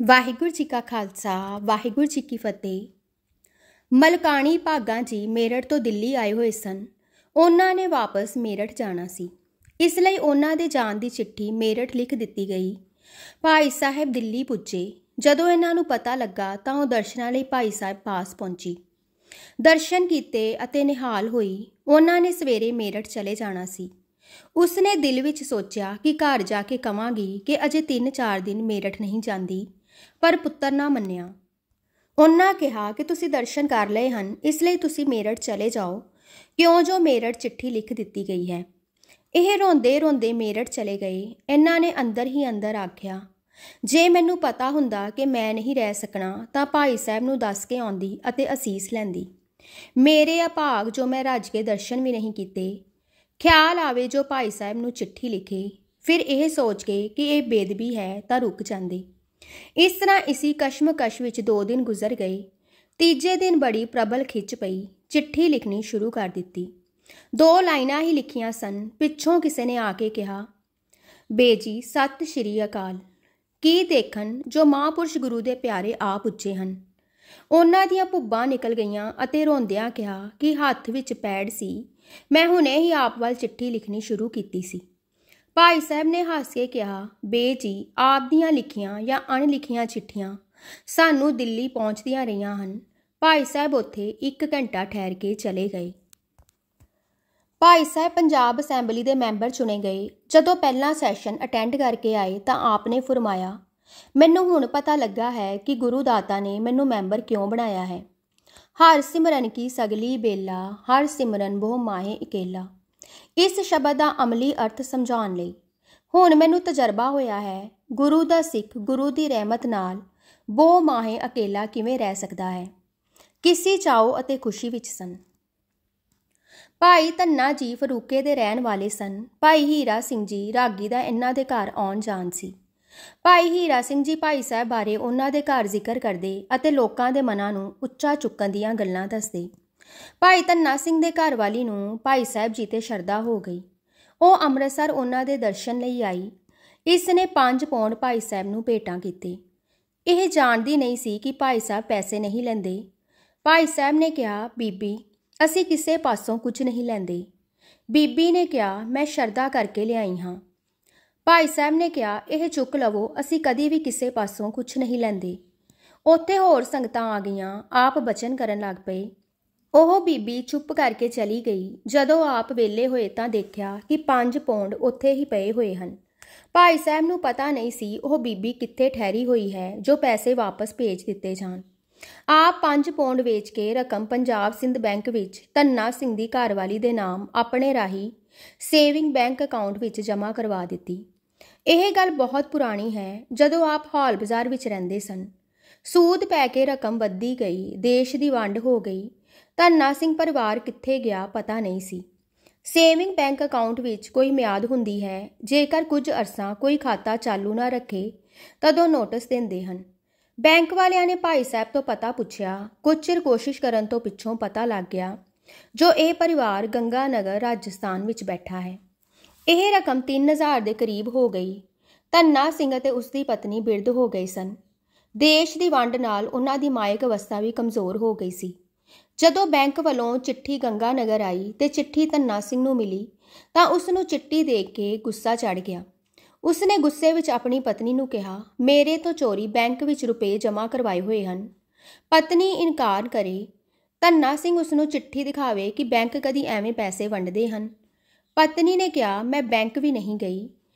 ਵਾਹਿਗੁਰੂ ਜੀ ਕਾ ਖਾਲਸਾ ਵਾਹਿਗੁਰੂ ਜੀ ਕੀ ਫਤਿਹ। ਮਲਕਾਣੀ ਭਾਗਾ ਜੀ ਮੇਰਠ ਤੋਂ ਦਿੱਲੀ ਆਏ ਹੋਏ ਸਨ। ਉਹਨਾਂ ਨੇ ਵਾਪਸ ਮੇਰਠ ਜਾਣਾ ਸੀ, ਇਸ ਲਈ ਉਹਨਾਂ ਦੇ ਜਾਣ ਦੀ ਚਿੱਠੀ ਮੇਰਠ ਲਿਖ ਦਿੱਤੀ ਗਈ। ਭਾਈ ਸਾਹਿਬ ਦਿੱਲੀ ਪੁੱਜੇ। ਜਦੋਂ ਇਹਨਾਂ ਨੂੰ ਪਤਾ ਲੱਗਾ ਤਾਂ ਉਹ ਦਰਸ਼ਨਾਂ ਲਈ ਭਾਈ ਸਾਹਿਬ ਪਾਸ ਪਹੁੰਚੀ। ਦਰਸ਼ਨ ਕੀਤੇ ਅਤੇ ਨਿਹਾਲ ਹੋਈ। ਉਹਨਾਂ ਨੇ ਸਵੇਰੇ ਮੇਰਠ ਚਲੇ ਜਾਣਾ ਸੀ। ਉਸਨੇ ਦਿਲ ਵਿੱਚ ਸੋਚਿਆ ਕਿ ਘਰ ਜਾ ਕੇ ਕਵਾਂਗੀ ਕਿ ਅਜੇ 3-4 ਦਿਨ ਮੇਰਠ ਨਹੀਂ ਜਾਂਦੀ, ਪਰ ਪੁੱਤਰ ਨਾ ਮੰਨਿਆ। ਉਹਨਾਂ ਕਿਹਾ ਕਿ ਤੁਸੀਂ ਦਰਸ਼ਨ ਕਰ ਲਏ ਹਨ, ਇਸ ਲਈ ਤੁਸੀਂ ਮੇਰਠ ਚਲੇ ਜਾਓ, ਕਿਉਂ ਜੋ ਮੇਰਠ ਚਿੱਠੀ ਲਿਖ ਦਿੱਤੀ ਗਈ ਹੈ। ਇਹ ਰੋਂਦੇ ਰੋਂਦੇ ਮੇਰਠ ਚਲੇ ਗਏ। ਇਹਨਾਂ ਨੇ ਅੰਦਰ ਹੀ ਅੰਦਰ ਆਖਿਆ, ਜੇ ਮੈਨੂੰ ਪਤਾ ਹੁੰਦਾ ਕਿ ਮੈਂ ਨਹੀਂ ਰਹਿ ਸਕਣਾ ਤਾਂ ਭਾਈ ਸਾਹਿਬ ਨੂੰ ਦੱਸ ਕੇ ਆਉਂਦੀ ਅਤੇ ਅਸੀਸ ਲੈਂਦੀ। ਮੇਰੇ ਅਭਾਗ ਜੋ ਮੈਂ ਰੱਜ ਕੇ ਦਰਸ਼ਨ ਵੀ ਨਹੀਂ ਕੀਤੇ। ਖਿਆਲ ਆਵੇ ਜੋ ਭਾਈ ਸਾਹਿਬ ਨੂੰ ਚਿੱਠੀ ਲਿਖੇ, ਫਿਰ ਇਹ ਸੋਚ ਕੇ ਕਿ ਇਹ ਬੇਦਬੀ ਹੈ ਤਾਂ ਰੁਕ ਜਾਂਦੇ। ਇਸ ਤਰ੍ਹਾਂ ਇਸੀ ਕਸ਼ਮਕਸ਼ ਵਿੱਚ 2 ਦਿਨ ਗੁਜ਼ਰ ਗਏ। ਤੀਜੇ ਦਿਨ ਬੜੀ ਪ੍ਰਬਲ ਖਿੱਚ ਪਈ। ਚਿੱਠੀ ਲਿਖਣੀ ਸ਼ੁਰੂ ਕਰ ਦਿੱਤੀ। 2 ਲਾਈਨਾਂ ਹੀ ਲਿਖੀਆਂ ਸਨ। ਪਿੱਛੋਂ ਕਿਸੇ ਨੇ ਆ ਕੇ ਕਿਹਾ, ਬੇਜੀ ਸਤਿ ਸ਼੍ਰੀ ਅਕਾਲ। ਕੀ ਦੇਖਣ ਜੋ ਮਹਾਂਪੁਰਸ਼ ਗੁਰੂ ਦੇ ਪਿਆਰੇ ਆ ਪੁੱਜੇ ਹਨ। ਉਹਨਾਂ ਦੀਆਂ ਭੁੱਬਾਂ ਨਿਕਲ ਗਈਆਂ ਅਤੇ ਰੋਂਦਿਆਂ ਕਿਹਾ ਕਿ ਹੱਥ ਵਿੱਚ ਪੈਡ ਸੀ, ਮੈਂ ਹੁਣੇ ਹੀ ਆਪ ਵੱਲ ਚਿੱਠੀ ਲਿਖਣੀ ਸ਼ੁਰੂ ਕੀਤੀ ਸੀ। ਭਾਈ ਸਾਹਿਬ ਨੇ ਹੱਸ ਕੇ ਕਿਹਾ, ਬੇਜੀ ਆਪ ਦੀਆਂ ਲਿਖੀਆਂ ਜਾਂ ਅਣਲਿਖੀਆਂ ਚਿੱਠੀਆਂ ਸਾਨੂੰ ਦਿੱਲੀ ਪਹੁੰਚਦੀਆਂ ਰਹੀਆਂ ਹਨ। ਭਾਈ ਸਾਹਿਬ ਉੱਥੇ 1 ਘੰਟਾ ਠਹਿਰ ਕੇ ਚਲੇ ਗਏ। ਭਾਈ ਸਾਹਿਬ ਪੰਜਾਬ ਅਸੈਂਬਲੀ ਦੇ ਮੈਂਬਰ ਚੁਣੇ ਗਏ। ਜਦੋਂ ਪਹਿਲਾ ਸੈਸ਼ਨ ਅਟੈਂਡ ਕਰਕੇ ਆਏ ਤਾਂ ਆਪ ਨੇ ਫਰਮਾਇਆ, ਮੈਨੂੰ ਹੁਣ ਪਤਾ ਲੱਗਾ ਹੈ ਕਿ ਗੁਰੂ ਦਾਤਾ ਨੇ ਮੈਨੂੰ ਮੈਂਬਰ ਕਿਉਂ ਬਣਾਇਆ ਹੈ। ਹਰ ਸਿਮਰਨ ਕੀ ਸਗਲੀ ਬੇਲਾ, ਹਰ ਸਿਮਰਨ ਬਹੁ ਮਾਹੇ ਇਕੇਲਾ। ਇਸ ਸ਼ਬਦ ਦਾ ਅਮਲੀ ਅਰਥ ਸਮਝਾਉਣ ਲਈ ਹੁਣ ਮੈਨੂੰ ਤਜਰਬਾ ਹੋਇਆ ਹੈ, ਗੁਰੂ ਦਾ ਸਿੱਖ ਗੁਰੂ ਦੀ ਰਹਿਮਤ ਨਾਲ ਬਹੁ ਮਾਹੇ ਅਕੇਲਾ ਕਿਵੇਂ ਰਹਿ ਸਕਦਾ ਹੈ। ਕਿਸੇ ਚਾਓ ਅਤੇ ਖੁਸ਼ੀ ਵਿੱਚ ਸਨ। ਭਾਈ ਧੰਨਾ ਜੀ ਫਰੂਕੇ ਦੇ ਰਹਿਣ ਵਾਲੇ ਸਨ। ਭਾਈ ਹੀਰਾ ਸਿੰਘ ਜੀ ਰਾਗੀ ਦਾ ਇਹਨਾਂ ਦੇ ਘਰ ਆਉਣ ਜਾਣ ਸੀ। ਭਾਈ ਹੀਰਾ ਸਿੰਘ ਜੀ ਭਾਈ ਸਾਹਿਬ ਬਾਰੇ ਉਹਨਾਂ ਦੇ ਘਰ ਜ਼ਿਕਰ ਕਰਦੇ ਅਤੇ ਲੋਕਾਂ ਦੇ ਮਨਾਂ ਨੂੰ ਉੱਚਾ ਚੁੱਕਣ ਦੀਆਂ ਗੱਲਾਂ ਦੱਸਦੇ। ਭਾਈ ਧੰਨਾ ਸਿੰਘ ਦੇ ਘਰ ਵਾਲੀ ਨੂੰ ਭਾਈ ਸਾਹਿਬ ਜੀ ਤੇ ਸ਼ਰਧਾ ਹੋ ਗਈ। ਉਹ ਅੰਮ੍ਰਿਤਸਰ ਉਹਨਾਂ ਦੇ ਦਰਸ਼ਨ ਲਈ ਆਈ। ਇਸ ਨੇ 5 ਪੌਂਡ ਭਾਈ ਸਾਹਿਬ ਨੂੰ ਭੇਟਾਂ ਕੀਤੇ। ਇਹ ਜਾਣਦੀ ਨਹੀਂ ਸੀ ਕਿ ਭਾਈ ਸਾਹਿਬ ਪੈਸੇ ਨਹੀਂ ਲੈਂਦੇ। ਭਾਈ ਸਾਹਿਬ ਨੇ ਕਿਹਾ, ਬੀਬੀ ਅਸੀਂ ਕਿਸੇ ਪਾਸੋਂ ਕੁਝ ਨਹੀਂ ਲੈਂਦੇ। ਬੀਬੀ ਨੇ ਕਿਹਾ, ਮੈਂ ਸ਼ਰਧਾ ਕਰਕੇ ਲਿਆਈ ਹਾਂ। ਭਾਈ ਸਾਹਿਬ ਨੇ ਕਿਹਾ, ਇਹ ਚੁੱਕ ਲਵੋ, ਅਸੀਂ ਕਦੀ ਵੀ ਕਿਸੇ ਪਾਸੋਂ ਕੁਝ ਨਹੀਂ ਲੈਂਦੇ। ਉੱਥੇ ਹੋਰ ਸੰਗਤਾਂ ਆ ਗਈਆਂ। ਆਪ ਬਚਨ ਕਰਨ ਲੱਗ ਪਏ। ਉਹ ਬੀਬੀ ਚੁੱਪ ਕਰਕੇ ਚਲੀ ਗਈ। ਜਦੋਂ ਆਪ ਵਿਹਲੇ ਹੋਏ ਤਾਂ ਦੇਖਿਆ ਕਿ 5 ਪੌਂਡ ਉੱਥੇ ਹੀ ਪਏ ਹੋਏ ਹਨ। ਭਾਈ ਸਾਹਿਬ ਨੂੰ ਪਤਾ ਨਹੀਂ ਸੀ ਉਹ ਬੀਬੀ ਕਿੱਥੇ ਠਹਿਰੀ ਹੋਈ ਹੈ ਜੋ ਪੈਸੇ ਵਾਪਸ ਭੇਜ ਦਿੱਤੇ ਜਾਣ। ਆਪ 5 ਪੌਂਡ ਵੇਚ ਕੇ ਰਕਮ ਪੰਜਾਬ ਸਿੰਧ ਬੈਂਕ ਵਿੱਚ ਧੰਨਾ ਸਿੰਘ ਦੀ ਘਰਵਾਲੀ ਦੇ ਨਾਮ ਆਪਣੇ ਰਾਹੀਂ ਸੇਵਿੰਗ ਬੈਂਕ ਅਕਾਊਂਟ ਵਿੱਚ ਜਮ੍ਹਾਂ ਕਰਵਾ ਦਿੱਤੀ। ਇਹ ਗੱਲ ਬਹੁਤ ਪੁਰਾਣੀ ਹੈ, ਜਦੋਂ ਆਪ ਹੌਲ ਬਾਜ਼ਾਰ ਵਿੱਚ ਰਹਿੰਦੇ ਸਨ। ਸੂਦ ਪੈ ਕੇ ਰਕਮ ਵੱਧਦੀ ਗਈ। ਦੇਸ਼ ਦੀ ਵੰਡ ਹੋ ਗਈ। ਧੰਨਾ ਸਿੰਘ ਪਰਿਵਾਰ ਕਿੱਥੇ ਗਿਆ ਪਤਾ ਨਹੀਂ ਸੀ। ਸੇਵਿੰਗ ਬੈਂਕ ਅਕਾਊਂਟ ਵਿੱਚ ਕੋਈ ਮਿਆਦ ਹੁੰਦੀ ਹੈ। ਜੇਕਰ ਕੁਝ ਅਰਸਾ ਕੋਈ ਖਾਤਾ ਚਾਲੂ ਨਾ ਰੱਖੇ ਤਦੋਂ ਨੋਟਿਸ ਦਿੰਦੇ ਹਨ। ਬੈਂਕ ਵਾਲਿਆਂ ਨੇ ਭਾਈ ਸਾਹਿਬ ਤੋਂ ਪਤਾ ਪੁੱਛਿਆ। ਕੁਝ ਚਿਰ ਕੋਸ਼ਿਸ਼ ਕਰਨ ਤੋਂ ਪਿੱਛੋਂ ਪਤਾ ਲੱਗ ਗਿਆ ਜੋ ਇਹ ਪਰਿਵਾਰ ਗੰਗਾ ਨਗਰ ਰਾਜਸਥਾਨ ਵਿੱਚ ਬੈਠਾ ਹੈ। ਇਹ ਰਕਮ 3000 ਦੇ ਕਰੀਬ ਹੋ ਗਈ। ਧੰਨਾ ਸਿੰਘ ਅਤੇ ਉਸ ਦੀ ਪਤਨੀ ਬਿਰਧ ਹੋ ਗਏ ਸਨ। ਦੇਸ਼ ਦੀ ਵੰਡ ਨਾਲ ਉਹਨਾਂ ਦੀ ਮਾਇਕ ਅਵਸਥਾ ਵੀ ਕਮਜ਼ੋਰ ਹੋ ਗਈ ਸੀ। ਜਦੋਂ ਬੈਂਕ ਵੱਲੋਂ ਚਿੱਠੀ ਗੰਗਾ ਨਗਰ ਆਈ ਤੇ ਚਿੱਠੀ ਧੰਨਾ ਸਿੰਘ ਨੂੰ ਮਿਲੀ ਤਾਂ ਉਸ ਨੂੰ ਚਿੱਠੀ ਦੇਖ ਕੇ ਗੁੱਸਾ ਚੜ੍ਹ ਗਿਆ। ਉਸਨੇ ਗੁੱਸੇ ਵਿੱਚ ਆਪਣੀ ਪਤਨੀ ਨੂੰ ਕਿਹਾ, ਮੇਰੇ ਤੋਂ ਚੋਰੀ ਬੈਂਕ ਵਿੱਚ ਰੁਪਏ ਜਮ੍ਹਾਂ ਕਰਵਾਏ ਹੋਏ ਹਨ। ਪਤਨੀ ਇਨਕਾਰ ਕਰੇ। ਧੰਨਾ ਸਿੰਘ ਉਸ ਨੂੰ ਚਿੱਠੀ ਦਿਖਾਵੇ ਕਿ ਬੈਂਕ ਕਦੀ ਐਵੇਂ ਪੈਸੇ ਵੰਡਦੇ ਹਨ। ਪਤਨੀ ਨੇ ਕਿਹਾ, ਮੈਂ ਬੈਂਕ ਵੀ ਨਹੀਂ ਗਈ।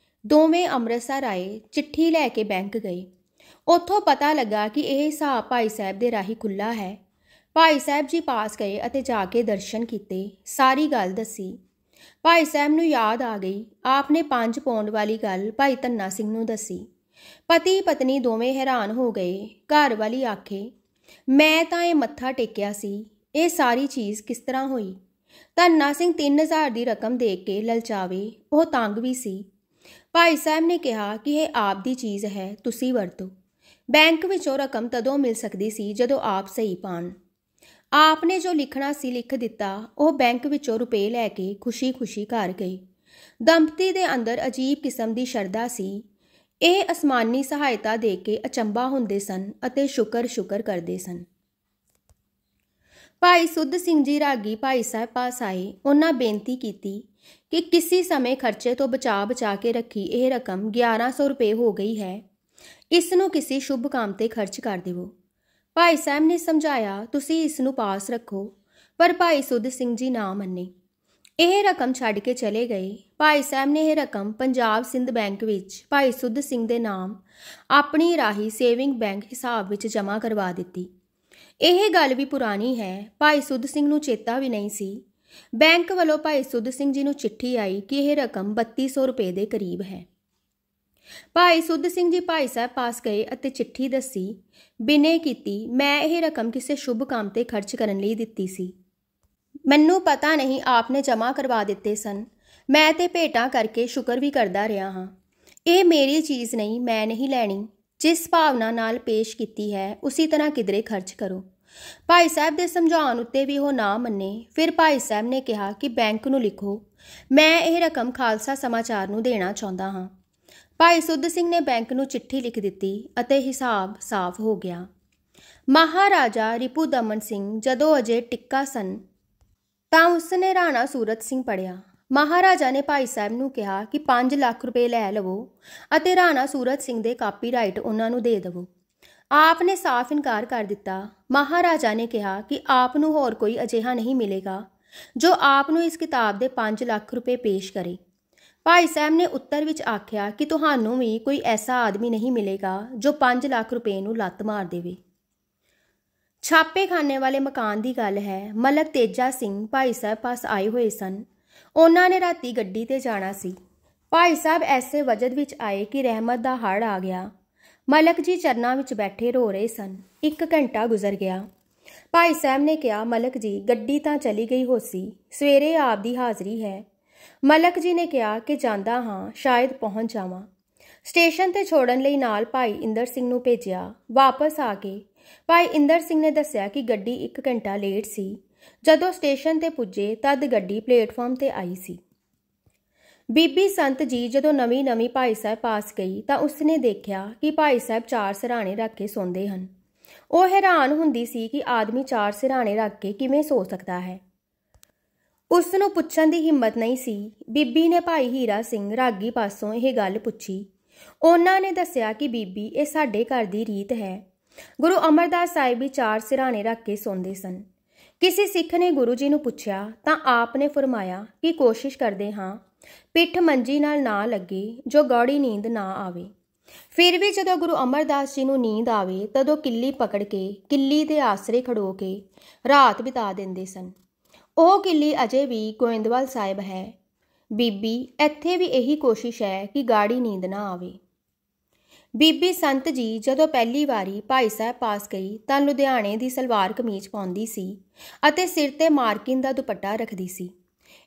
ਦੋਵੇਂ ਅੰਮ੍ਰਿਤਸਰ ਆਏ। ਚਿੱਠੀ ਲੈ ਕੇ ਬੈਂਕ ਗਏ। ਉੱਥੋਂ ਪਤਾ ਲੱਗਾ ਕਿ ਇਹ ਹਿਸਾਬ ਭਾਈ ਸਾਹਿਬ ਦੇ ਰਾਹੀਂ ਖੁੱਲ੍ਹਾ ਹੈ। ਭਾਈ ਸਾਹਿਬ ਜੀ ਪਾਸ ਗਏ ਅਤੇ ਜਾ ਕੇ ਦਰਸ਼ਨ ਕੀਤੇ। ਸਾਰੀ ਗੱਲ ਦੱਸੀ। ਭਾਈ ਸਾਹਿਬ ਨੂੰ ਯਾਦ ਆ ਗਈ। ਆਪ ਨੇ 5 ਪੌਂਡ ਵਾਲੀ ਗੱਲ ਭਾਈ ਧੰਨਾ ਸਿੰਘ ਨੂੰ ਦੱਸੀ। ਪਤੀ ਪਤਨੀ ਦੋਵੇਂ ਹੈਰਾਨ ਹੋ ਗਏ। ਘਰ ਵਾਲੀ ਆਖੇ, ਮੈਂ ਤਾਂ ਇਹ ਮੱਥਾ ਟੇਕਿਆ ਸੀ, ਇਹ ਸਾਰੀ ਚੀਜ਼ ਕਿਸ ਤਰ੍ਹਾਂ ਹੋਈ। ਧੰਨਾ ਸਿੰਘ 3000 ਦੀ ਰਕਮ ਦੇਖ ਕੇ ਲਲਚਾਵੇ। ਉਹ ਤੰਗ ਵੀ ਸੀ। ਭਾਈ ਸਾਹਿਬ ਨੇ ਕਿਹਾ ਕਿ ਇਹ ਆਪ ਦੀ ਚੀਜ਼ ਹੈ, ਤੁਸੀਂ ਵਰਤੋ। ਬੈਂਕ ਵਿੱਚੋਂ ਰਕਮ ਤਦੋਂ ਮਿਲ ਸਕਦੀ ਸੀ ਜਦੋਂ ਆਪ ਸਹੀ ਪਾਣ। ਆਪ ਨੇ ਜੋ ਲਿਖਣਾ ਸੀ ਲਿਖ ਦਿੱਤਾ। ਉਹ ਬੈਂਕ ਵਿੱਚੋਂ ਰੁਪਏ ਲੈ ਕੇ ਖੁਸ਼ੀ-ਖੁਸ਼ੀ ਘਰ ਗਏ। ਦੰਪਤੀ ਦੇ ਅੰਦਰ ਅਜੀਬ ਕਿਸਮ ਦੀ ਸ਼ਰਧਾ ਸੀ। ਇਹ ਅਸਮਾਨੀ ਸਹਾਇਤਾ ਦੇ ਕੇ ਅਚੰਭਾ ਹੁੰਦੇ ਸਨ ਅਤੇ ਸ਼ੁਕਰ ਕਰਦੇ ਸਨ। ਭਾਈ ਸੁੱਧ ਸਿੰਘ ਜੀ ਰਾਗੀ ਭਾਈ ਸਾਹਿਬ ਪਾਸ ਆਏ। ਉਹਨਾਂ ਬੇਨਤੀ ਕੀਤੀ ਕਿ ਕਿਸੇ ਸਮੇਂ ਖਰਚੇ ਤੋਂ ਬਚਾ ਕੇ ਰੱਖੀ ਇਹ ਰਕਮ 1100 ਰੁਪਏ ਹੋ ਗਈ ਹੈ, ਇਸ ਨੂੰ ਕਿਸੇ ਸ਼ੁਭ ਕੰਮ ਤੇ ਖਰਚ ਕਰ ਦੇਵੋ। ਭਾਈ ਸਾਹਿਬ ਨੇ ਸਮਝਾਇਆ, ਤੁਸੀਂ ਇਸ ਨੂੰ ਪਾਸ ਰੱਖੋ, ਪਰ ਭਾਈ ਸੁੱਧ ਸਿੰਘ ਜੀ ਨਾ ਮੰਨੇ। ਇਹ ਰਕਮ ਛੱਡ ਕੇ ਚਲੇ ਗਏ। ਭਾਈ ਸਾਹਿਬ ਨੇ ਇਹ ਰਕਮ ਪੰਜਾਬ ਸਿੰਧ ਬੈਂਕ ਵਿੱਚ ਭਾਈ ਸੁੱਧ ਸਿੰਘ ਦੇ ਨਾਮ ਆਪਣੀ ਰਾਹੀਂ ਸੇਵਿੰਗ ਬੈਂਕ ਹਿਸਾਬ ਵਿੱਚ ਜਮ੍ਹਾਂ ਕਰਵਾ ਦਿੱਤੀ। ਇਹ ਗੱਲ ਵੀ ਪੁਰਾਣੀ ਹੈ, ਭਾਈ ਸੁੱਧ ਸਿੰਘ ਨੂੰ ਚੇਤਾ ਵੀ ਨਹੀਂ ਸੀ। ਬੈਂਕ ਵੱਲੋਂ ਭਾਈ ਸੁੱਧ ਸਿੰਘ ਜੀ ਨੂੰ ਚਿੱਠੀ ਆਈ ਕਿ ਇਹ ਰਕਮ 3200 ਰੁਪਏ ਦੇ ਕਰੀਬ ਹੈ। ਭਾਈ ਸੁੱਧ ਸਿੰਘ ਜੀ ਭਾਈ ਸਾਹਿਬ ਪਾਸ ਗਏ ਅਤੇ ਚਿੱਠੀ ਦੱਸੀ। ਬਿਨੇ ਕੀਤੀ, ਮੈਂ ਇਹ ਰਕਮ ਕਿਸੇ ਸ਼ੁਭ ਕੰਮ ਤੇ ਖਰਚ ਕਰਨ ਲਈ ਦਿੱਤੀ ਸੀ। ਮੈਨੂੰ ਪਤਾ ਨਹੀਂ ਆਪ ਨੇ ਜਮ੍ਹਾਂ ਕਰਵਾ ਦਿੱਤੇ ਸਨ। ਮੈਂ ਤੇ ਭੇਟਾਂ ਕਰਕੇ ਸ਼ੁਕਰ ਵੀ ਕਰਦਾ ਰਿਹਾ ਹਾਂ। ਇਹ ਮੇਰੀ ਚੀਜ਼ ਨਹੀਂ, ਮੈਂ ਨਹੀਂ ਲੈਣੀ। ਜਿਸ ਭਾਵਨਾ ਨਾਲ ਪੇਸ਼ ਕੀਤੀ ਹੈ ਉਸੇ ਤਰ੍ਹਾਂ ਕਿਧਰੇ ਖਰਚ ਕਰੋ। ਭਾਈ ਸਾਹਿਬ ਦੇ ਸਮਝਾਉਣ ਉੱਤੇ ਵੀ ਉਹ ਨਾ ਮੰਨੇ। ਫਿਰ ਭਾਈ ਸਾਹਿਬ ਨੇ ਕਿਹਾ ਕਿ ਬੈਂਕ ਨੂੰ ਲਿਖੋ, ਮੈਂ ਇਹ ਰਕਮ ਖਾਲਸਾ ਸਮਾਚਾਰ ਨੂੰ ਦੇਣਾ ਚਾਹੁੰਦਾ ਹਾਂ। ਭਾਈ ਸੁੱਧ ਸਿੰਘ ਨੇ ਬੈਂਕ ਨੂੰ ਚਿੱਠੀ ਲਿਖ ਦਿੱਤੀ ਅਤੇ ਹਿਸਾਬ ਸਾਫ਼ ਹੋ ਗਿਆ। ਮਹਾਰਾਜਾ ਰਿਪੂ ਦਮਨ ਸਿੰਘ ਜਦੋਂ ਅਜੇ ਟਿੱਕਾ ਸਨ ਤਾਂ ਉਸਨੇ ਰਾਣਾ ਸੂਰਤ ਸਿੰਘ ਪੜ੍ਹਿਆ। ਮਹਾਰਾਜਾ ਨੇ ਭਾਈ ਸਾਹਿਬ ਨੂੰ ਕਿਹਾ ਕਿ 5 ਲੱਖ ਰੁਪਏ ਲੈ ਲਵੋ ਅਤੇ ਰਾਣਾ ਸੂਰਤ ਸਿੰਘ ਦੇ ਕਾਪੀਰਾਈਟ ਉਹਨਾਂ ਨੂੰ ਦੇ ਦੇਵੋ। ਆਪ ਨੇ ਸਾਫ਼ ਇਨਕਾਰ ਕਰ ਦਿੱਤਾ। ਮਹਾਰਾਜਾ ਨੇ ਕਿਹਾ ਕਿ ਆਪ ਨੂੰ ਹੋਰ ਕੋਈ ਅਜਿਹਾ ਨਹੀਂ ਮਿਲੇਗਾ ਜੋ ਆਪ ਨੂੰ ਇਸ ਕਿਤਾਬ ਦੇ 5 ਲੱਖ ਰੁਪਏ ਪੇਸ਼ ਕਰੇ। ਭਾਈ ਸਾਹਿਬ ਨੇ ਉੱਤਰ ਵਿੱਚ ਆਖਿਆ ਕਿ ਤੁਹਾਨੂੰ ਵੀ ਕੋਈ ਐਸਾ ਆਦਮੀ ਨਹੀਂ ਮਿਲੇਗਾ ਜੋ 5 ਲੱਖ ਰੁਪਏ ਨੂੰ ਲੱਤ ਮਾਰ ਦੇਵੇ। ਛਾਪੇਖਾਨੇ ਵਾਲੇ ਮਕਾਨ ਦੀ ਗੱਲ ਹੈ। ਮਲਕ ਤੇਜਾ ਸਿੰਘ ਭਾਈ ਸਾਹਿਬ ਪਾਸ ਆਏ ਹੋਏ ਸਨ। ਉਹਨਾਂ ਨੇ ਰਾਤੀ ਗੱਡੀ ਤੇ ਜਾਣਾ ਸੀ। ਭਾਈ ਸਾਹਿਬ ਐਸੇ ਵਜਦ ਵਿੱਚ ਆਏ ਕਿ ਰਹਿਮਤ ਦਾ ਹੜ੍ਹ ਆ ਗਿਆ। ਮਲਕ ਜੀ ਚਰਨਾਂ ਵਿੱਚ ਬੈਠੇ ਰੋ ਰਹੇ ਸਨ। 1 ਘੰਟਾ ਗੁਜ਼ਰ ਗਿਆ। ਭਾਈ ਸਾਹਿਬ ਨੇ ਕਿਹਾ, ਮਲਕ ਜੀ ਗੱਡੀ ਤਾਂ ਚਲੀ ਗਈ ਹੋਸੀ, ਸਵੇਰੇ ਆਪ ਦੀ ਹਾਜ਼ਰੀ ਹੈ। ਮਲਕ ਜੀ ਨੇ ਕਿਹਾ ਕਿ ਜਾਂਦਾ ਹਾਂ, ਸ਼ਾਇਦ ਪਹੁੰਚ ਜਾਵਾਂ। ਸਟੇਸ਼ਨ ਤੇ ਛੋੜਨ ਲਈ ਨਾਲ ਭਾਈ ਇੰਦਰ ਸਿੰਘ ਨੂੰ ਭੇਜਿਆ। ਵਾਪਸ ਆ ਕੇ ਭਾਈ ਇੰਦਰ ਸਿੰਘ ਨੇ ਦੱਸਿਆ ਕਿ ਗੱਡੀ 1 ਘੰਟਾ ਲੇਟ ਸੀ। ਜਦੋਂ ਸਟੇਸ਼ਨ ਤੇ ਪੁੱਜੇ ਤਦ ਗੱਡੀ ਪਲੇਟਫਾਰਮ ਤੇ ਆਈ ਸੀ। ਬੀਬੀ ਸੰਤ ਜੀ ਜਦੋਂ ਨਵੀਂ ਭਾਈ ਸਾਹਿਬ ਪਾਸ ਗਈ ਤਾਂ ਉਸਨੇ ਦੇਖਿਆ ਕਿ ਭਾਈ ਸਾਹਿਬ 4 ਸਿਰਹਾਣੇ ਰੱਖ ਕੇ ਸੌਂਦੇ ਹਨ। ਉਹ ਹੈਰਾਨ ਹੁੰਦੀ ਸੀ ਕਿ ਆਦਮੀ 4 ਸਿਰਹਾਣੇ ਰੱਖ ਕੇ ਕਿਵੇਂ ਸੌ ਸਕਦਾ ਹੈ। ਉਸ ਨੂੰ ਪੁੱਛਣ ਦੀ ਹਿੰਮਤ ਨਹੀਂ ਸੀ। ਬੀਬੀ ਨੇ ਭਾਈ ਹੀਰਾ ਸਿੰਘ ਰਾਗੀ ਪਾਸੋਂ ਇਹ ਗੱਲ ਪੁੱਛੀ। ਉਹਨਾਂ ਨੇ ਦੱਸਿਆ ਕਿ ਬੀਬੀ, ਇਹ ਸਾਡੇ ਘਰ ਦੀ ਰੀਤ ਹੈ। ਗੁਰੂ ਅਮਰਦਾਸ ਸਾਹਿਬ ਵੀ 4 ਸਿਰਹਾਣੇ ਰੱਖ ਕੇ ਸੌਂਦੇ ਸਨ। ਕਿਸੇ ਸਿੱਖ ਨੇ ਗੁਰੂ ਜੀ ਨੂੰ ਪੁੱਛਿਆ ਤਾਂ ਆਪ ਨੇ ਫਰਮਾਇਆ ਕਿ ਕੋਸ਼ਿਸ਼ ਕਰਦੇ ਹਾਂ ਪਿੱਠ ਮੰਜੀ ਨਾਲ ਨਾ ਲੱਗੇ, ਜੋ ਗੌੜੀ ਨੀਂਦ ਨਾ ਆਵੇ। ਫਿਰ ਵੀ ਜਦੋਂ ਗੁਰੂ ਅਮਰਦਾਸ ਜੀ ਨੂੰ ਨੀਂਦ ਆਵੇ ਤਦੋਂ ਕਿੱਲੀ ਪਕੜ ਕੇ ਕਿੱਲੀ ਦੇ ਆਸਰੇ ਖੜੋ ਕੇ ਰਾਤ ਬਿਤਾ ਦਿੰਦੇ ਸਨ। ਉਹ ਕਿੱਲੀ ਅਜੇ ਵੀ ਗੋਇੰਦਵਾਲ ਸਾਹਿਬ ਹੈ। ਬੀਬੀ, ਇੱਥੇ ਵੀ ਇਹੀ ਕੋਸ਼ਿਸ਼ ਹੈ ਕਿ ਗਾੜੀ ਨੀਂਦ ਨਾ ਆਵੇ। ਬੀਬੀ ਸੰਤ ਜੀ ਜਦੋਂ ਪਹਿਲੀ ਵਾਰੀ ਭਾਈ ਸਾਹਿਬ ਪਾਸ ਗਈ ਤਾਂ ਲੁਧਿਆਣੇ ਦੀ ਸਲਵਾਰ ਕਮੀਜ਼ ਪਾਉਂਦੀ ਸੀ ਅਤੇ ਸਿਰ ਤੇ ਮਾਰਕਿਨ ਦਾ ਦੁਪੱਟਾ ਰੱਖਦੀ ਸੀ।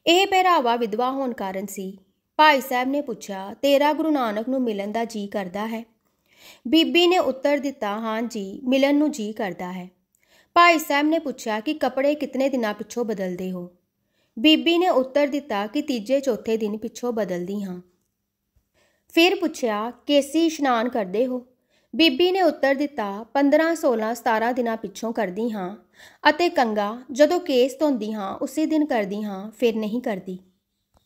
ਇਹ ਪਹਿਰਾਵਾ ਵਿਧਵਾ ਹੋਣ ਕਾਰਨ ਸੀ। ਭਾਈ ਸਾਹਿਬ ਨੇ ਪੁੱਛਿਆ, ਤੇਰਾ ਗੁਰੂ ਨਾਨਕ ਨੂੰ ਮਿਲਣ ਦਾ ਜੀ ਕਰਦਾ ਹੈ? ਬੀਬੀ ਨੇ ਉੱਤਰ ਦਿੱਤਾ, ਹਾਂ ਜੀ, ਮਿਲਣ ਨੂੰ ਜੀ ਕਰਦਾ ਹੈ। ਭਾਈ ਸਾਹਿਬ ਨੇ ਪੁੱਛਿਆ ਕਿ ਕੱਪੜੇ ਕਿਤਨੇ ਦਿਨਾਂ ਪਿੱਛੋਂ ਬਦਲਦੇ ਹੋ? ਬੀਬੀ ਨੇ ਉੱਤਰ ਦਿੱਤਾ ਕਿ 3-4 ਦਿਨ ਪਿੱਛੋਂ ਬਦਲਦੀ ਹਾਂ। ਫਿਰ ਪੁੱਛਿਆ, ਕੇਸੀ ਇਸ਼ਨਾਨ ਕਰਦੇ ਹੋ? ਬੀਬੀ ਨੇ ਉੱਤਰ ਦਿੱਤਾ, 15, 16, 17 ਦਿਨਾਂ ਪਿੱਛੋਂ ਕਰਦੀ ਹਾਂ ਅਤੇ ਕੰਗਾ ਜਦੋਂ ਕੇਸ ਧੋਂਦੀ ਹਾਂ ਉਸੇ ਦਿਨ ਕਰਦੀ ਹਾਂ, ਫਿਰ ਨਹੀਂ ਕਰਦੀ।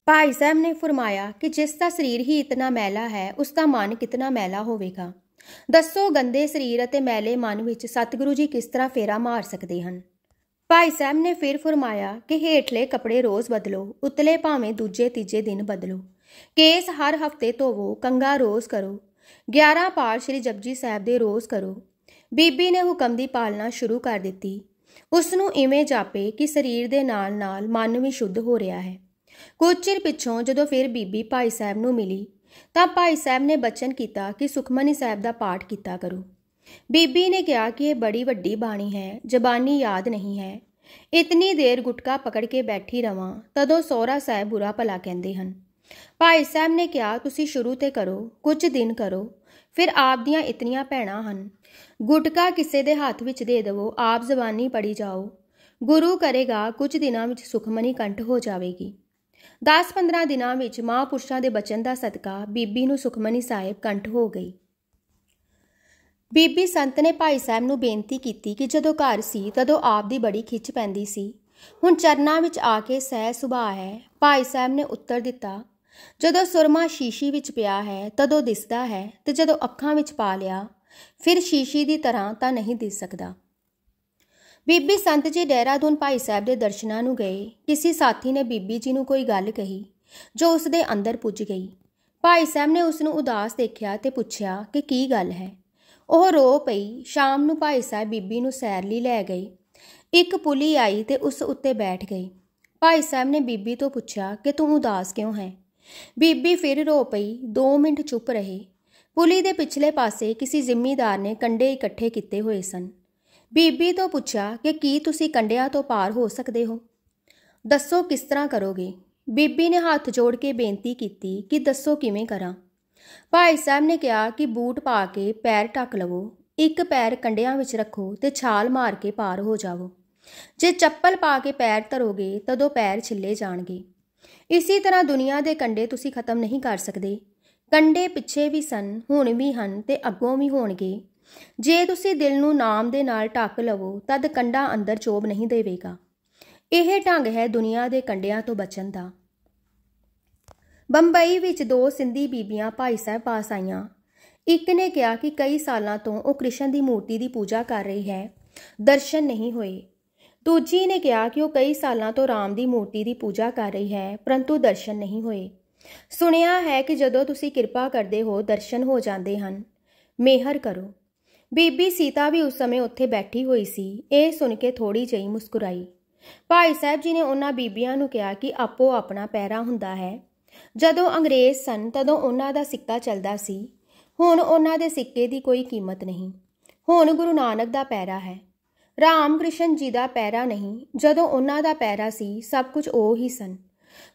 ਭਾਈ ਸਾਹਿਬ ਨੇ ਫਰਮਾਇਆ ਕਿ ਜਿਸ ਦਾ ਸਰੀਰ ਹੀ ਇਤਨਾ ਮੈਲਾ ਹੈ ਉਸ ਦਾ ਮਨ ਕਿਤਨਾ ਮੈਲਾ ਹੋਵੇਗਾ। ਦੱਸੋ, ਗੰਦੇ ਸਰੀਰ ਅਤੇ ਮੈਲੇ ਮਨ ਵਿੱਚ ਸਤਿਗੁਰੂ ਜੀ ਕਿਸ ਤਰ੍ਹਾਂ ਫੇਰਾ ਮਾਰ ਸਕਦੇ ਹਨ? ਭਾਈ ਸਾਹਿਬ ਨੇ ਫਿਰ ਫਰਮਾਇਆ ਕਿ ਹੇਠਲੇ ਕੱਪੜੇ ਰੋਜ਼ ਬਦਲੋ, ਉਤਲੇ ਭਾਵੇਂ ਦੂਜੇ-ਤੀਜੇ ਦਿਨ ਬਦਲੋ। ਕੇਸ ਹਰ ਹਫ਼ਤੇ ਧੋਵੋ, ਕੰਗਾ ਰੋਜ਼ ਕਰੋ। 11 ਪਾਠ ਸ੍ਰੀ ਜਪਜੀ ਸਾਹਿਬ ਦੇ ਰੋਜ਼ ਕਰੋ। ਬੀਬੀ ਨੇ ਹੁਕਮ ਦੀ ਪਾਲਣਾ ਸ਼ੁਰੂ ਕਰ ਦਿੱਤੀ। ਉਸ ਨੂੰ ਇਵੇਂ ਜਾਪੇ ਕਿ ਸਰੀਰ ਦੇ ਨਾਲ-ਨਾਲ ਮਨ ਵੀ ਸ਼ੁੱਧ ਹੋ ਰਿਹਾ ਹੈ। ਕੁਝ ਚਿਰ ਪਿੱਛੋਂ ਜਦੋਂ ਫਿਰ ਬੀਬੀ ਭਾਈ ਸਾਹਿਬ ਨੂੰ ਮਿਲੀ ਤਾਂ ਭਾਈ ਸਾਹਿਬ ਨੇ ਬਚਨ ਕੀਤਾ ਕਿ ਸੁਖਮਨੀ ਸਾਹਿਬ ਦਾ ਪਾਠ ਕੀਤਾ ਕਰੋ। ਬੀਬੀ ਨੇ ਕਿਹਾ ਕਿ ਇਹ ਬੜੀ ਵੱਡੀ ਬਾਣੀ ਹੈ, ਜ਼ਬਾਨੀ ਯਾਦ ਨਹੀਂ ਹੈ। ਇਤਨੀ ਦੇਰ ਗੁਟਕਾ ਪਕੜ ਕੇ ਬੈਠੀ ਰਵਾਂ ਤਦੋਂ ਸਹੁਰਾ ਸਾਹਿਬ ਬੁਰਾ ਭਲਾ ਕਹਿੰਦੇ ਹਨ। ਭਾਈ ਸਾਹਿਬ ਨੇ ਕਿਹਾ, ਤੁਸੀਂ ਸ਼ੁਰੂ ਤੇ ਕਰੋ, ਕੁਝ ਦਿਨ ਕਰੋ, ਫਿਰ ਆਪ ਦੀਆਂ ਇਤਨੀਆਂ ਭੈਣਾਂ ਹਨ। ਗੁਟਕਾ ਕਿਸੇ ਦੇ ਹੱਥ ਵਿੱਚ ਦੇ ਦੇਵੋ, ਆਪ ਜ਼ਬਾਨੀ ਪੜੀ ਜਾਓ। ਗੁਰੂ ਕਰੇਗਾ ਕੁਝ ਦਿਨਾਂ ਵਿੱਚ ਸੁਖਮਨੀ ਕੰਠ ਹੋ ਜਾਵੇਗੀ। 10-15 ਦਿਨਾਂ ਵਿੱਚ ਮਹਾਂਪੁਰਸ਼ਾਂ ਦੇ ਬਚਨ ਦਾ ਸਦਕਾ ਬੀਬੀ ਨੂੰ ਸੁਖਮਨੀ ਸਾਹਿਬ ਕੰਠ ਹੋ ਗਈ। ਬੀਬੀ ਸੰਤ ਨੇ ਭਾਈ ਸਾਹਿਬ ਨੂੰ ਬੇਨਤੀ ਕੀਤੀ ਕਿ ਜਦੋਂ ਘਰ ਸੀ ਤਦੋਂ ਆਪ ਦੀ ਬੜੀ ਖਿੱਚ ਪੈਂਦੀ ਸੀ, ਹੁਣ ਚਰਨਾਂ ਵਿੱਚ ਆ ਕੇ ਸਹਿ ਸੁਭਾਅ ਹੈ। ਭਾਈ ਸਾਹਿਬ ਨੇ ਉੱਤਰ ਦਿੱਤਾ, ਜਦੋਂ ਸੁਰਮਾ ਸ਼ੀਸ਼ੀ ਵਿੱਚ ਪਿਆ ਹੈ ਤਦੋਂ ਦਿਸਦਾ ਹੈ, ਤੇ ਜਦੋਂ ਅੱਖਾਂ ਵਿੱਚ ਪਾ ਲਿਆ ਫਿਰ ਸ਼ੀਸ਼ੀ ਦੀ ਤਰ੍ਹਾਂ ਤਾਂ ਨਹੀਂ ਦਿਸ ਸਕਦਾ। ਬੀਬੀ ਸੰਤ ਜੀ ਦੇਹਰਾਦੂਨ ਭਾਈ ਸਾਹਿਬ ਦੇ ਦਰਸ਼ਨਾਂ ਨੂੰ ਗਏ। ਕਿਸੇ ਸਾਥੀ ਨੇ ਬੀਬੀ ਜੀ ਨੂੰ ਕੋਈ ਗੱਲ ਕਹੀ ਜੋ ਉਸ ਦੇ ਅੰਦਰ ਪੁੱਜ ਗਈ। ਭਾਈ ਸਾਹਿਬ ਨੇ ਉਸ ਨੂੰ ਉਦਾਸ ਦੇਖਿਆ ਤੇ ਪੁੱਛਿਆ ਕਿ ਕੀ ਗੱਲ ਹੈ। ਉਹ ਰੋ ਪਈ। ਸ਼ਾਮ ਨੂੰ ਭਾਈ ਸਾਹਿਬ ਬੀਬੀ ਨੂੰ ਸੈਰ ਲਈ ਲੈ ਗਏ। ਇੱਕ ਪੁਲੀ ਆਈ ਤੇ ਉਸ ਉੱਤੇ ਬੈਠ ਗਈ। ਭਾਈ ਸਾਹਿਬ ਨੇ ਬੀਬੀ ਤੋਂ ਪੁੱਛਿਆ ਕਿ ਤੂੰ ਉਦਾਸ ਕਿਉਂ ਹੈ। ਬੀਬੀ ਫਿਰ ਰੋ ਪਈ। 2 ਮਿੰਟ ਚੁੱਪ ਰਹੇ। ਪੁਲੀ ਦੇ ਪਿਛਲੇ ਪਾਸੇ ਕਿਸੇ ਜ਼ਿਮੀਂਦਾਰ ਨੇ ਕੰਡੇ ਇਕੱਠੇ ਕੀਤੇ ਹੋਏ ਸਨ। ਬੀਬੀ ਤੋਂ ਪੁੱਛਿਆ ਕਿ ਕੀ ਤੁਸੀਂ ਕੰਡਿਆਂ ਤੋਂ ਪਾਰ ਹੋ ਸਕਦੇ ਹੋ? ਦੱਸੋ ਕਿਸ ਤਰ੍ਹਾਂ ਕਰੋਗੇ? ਬੀਬੀ ਨੇ ਹੱਥ ਜੋੜ ਕੇ ਬੇਨਤੀ ਕੀਤੀ ਕਿ ਦੱਸੋ ਕਿਵੇਂ ਕਰਾਂ। ਭਾਈ ਸਾਹਿਬ ਨੇ ਕਿਹਾ ਕਿ ਬੂਟ ਪਾ ਕੇ ਪੈਰ ਢੱਕ ਲਵੋ, ਇੱਕ ਪੈਰ ਕੰਡਿਆਂ ਵਿੱਚ ਰੱਖੋ ਤੇ ਛਾਲ ਮਾਰ ਕੇ ਪਾਰ ਹੋ ਜਾਵੋ। ਜੇ ਚੱਪਲ ਪਾ ਕੇ ਪੈਰ ਧਰੋਗੇ ਤਦੋਂ ਪੈਰ ਛਿੱਲੇ ਜਾਣਗੇ। ਇਸੇ ਤਰ੍ਹਾਂ ਦੁਨੀਆ ਦੇ ਕੰਡੇ ਤੁਸੀਂ ਖਤਮ ਨਹੀਂ ਕਰ ਸਕਦੇ। ਕੰਡੇ ਪਿੱਛੇ ਵੀ ਸਨ, ਹੁਣ ਵੀ ਹਨ ਤੇ ਅੱਗੋਂ ਵੀ ਹੋਣਗੇ। ਜੇ ਤੁਸੀਂ ਦਿਲ ਨੂੰ ਨਾਮ ਦੇ ਨਾਲ ਢੱਕ ਲਵੋ ਤਦ ਕੰਡਾ ਅੰਦਰ ਚੋਬ ਨਹੀਂ ਦੇਵੇਗਾ। ਇਹ ਢੰਗ ਹੈ ਦੁਨੀਆ ਦੇ ਕੰਡਿਆਂ ਤੋਂ ਬਚਣ ਦਾ। ਬੰਬਈ ਵਿੱਚ 2 ਸਿੰਧੀ ਬੀਬੀਆਂ ਭਾਈ ਸਾਹਿਬ ਪਾਸ ਆਈਆਂ। ਇੱਕ ਨੇ ਕਿਹਾ ਕਿ ਕਈ ਸਾਲਾਂ ਤੋਂ ਉਹ ਕ੍ਰਿਸ਼ਨ ਦੀ ਮੂਰਤੀ ਦੀ ਪੂਜਾ ਕਰ ਰਹੀ ਹੈ, ਦਰਸ਼ਨ ਨਹੀਂ ਹੋਏ। ਦੂਜੀ ਨੇ ਕਿਹਾ ਕਿ ਉਹ ਕਈ ਸਾਲਾਂ ਤੋਂ ਰਾਮ ਦੀ ਮੂਰਤੀ ਦੀ ਪੂਜਾ ਕਰ ਰਹੀ ਹੈ, ਪਰੰਤੂ ਦਰਸ਼ਨ ਨਹੀਂ ਹੋਏ। ਸੁਣਿਆ ਹੈ ਕਿ ਜਦੋਂ ਤੁਸੀਂ ਕਿਰਪਾ ਕਰਦੇ ਹੋ ਦਰਸ਼ਨ ਹੋ ਜਾਂਦੇ ਹਨ, ਮਿਹਰ ਕਰੋ। ਬੀਬੀ ਸੀਤਾ ਵੀ ਉਸ ਸਮੇਂ ਉੱਥੇ ਬੈਠੀ ਹੋਈ ਸੀ। ਇਹ ਸੁਣ ਕੇ ਥੋੜੀ ਜਿਹੀ ਮੁਸਕਰਾਈ। ਭਾਈ ਸਾਹਿਬ ਜੀ ਨੇ ਉਹਨਾਂ ਬੀਬੀਆਂ ਨੂੰ ਕਿਹਾ ਕਿ ਆਪੋ ਆਪਣਾ ਪਹਿਰਾ ਹੁੰਦਾ ਹੈ। ਜਦੋਂ ਅੰਗਰੇਜ਼ ਸਨ ਤਦੋਂ ਉਹਨਾਂ ਦਾ ਸਿੱਕਾ ਚੱਲਦਾ ਸੀ, ਹੁਣ ਉਹਨਾਂ ਦੇ ਸਿੱਕੇ ਦੀ ਕੋਈ ਕੀਮਤ ਨਹੀਂ। ਹੁਣ ਗੁਰੂ ਨਾਨਕ ਦਾ ਪਹਿਰਾ ਹੈ, ਰਾਮ ਕ੍ਰਿਸ਼ਨ ਜੀ ਦਾ ਪਹਿਰਾ ਨਹੀਂ। ਜਦੋਂ ਉਹਨਾਂ ਦਾ ਪਹਿਰਾ ਸੀ ਸਭ ਕੁਝ ਉਹ ਹੀ ਸਨ।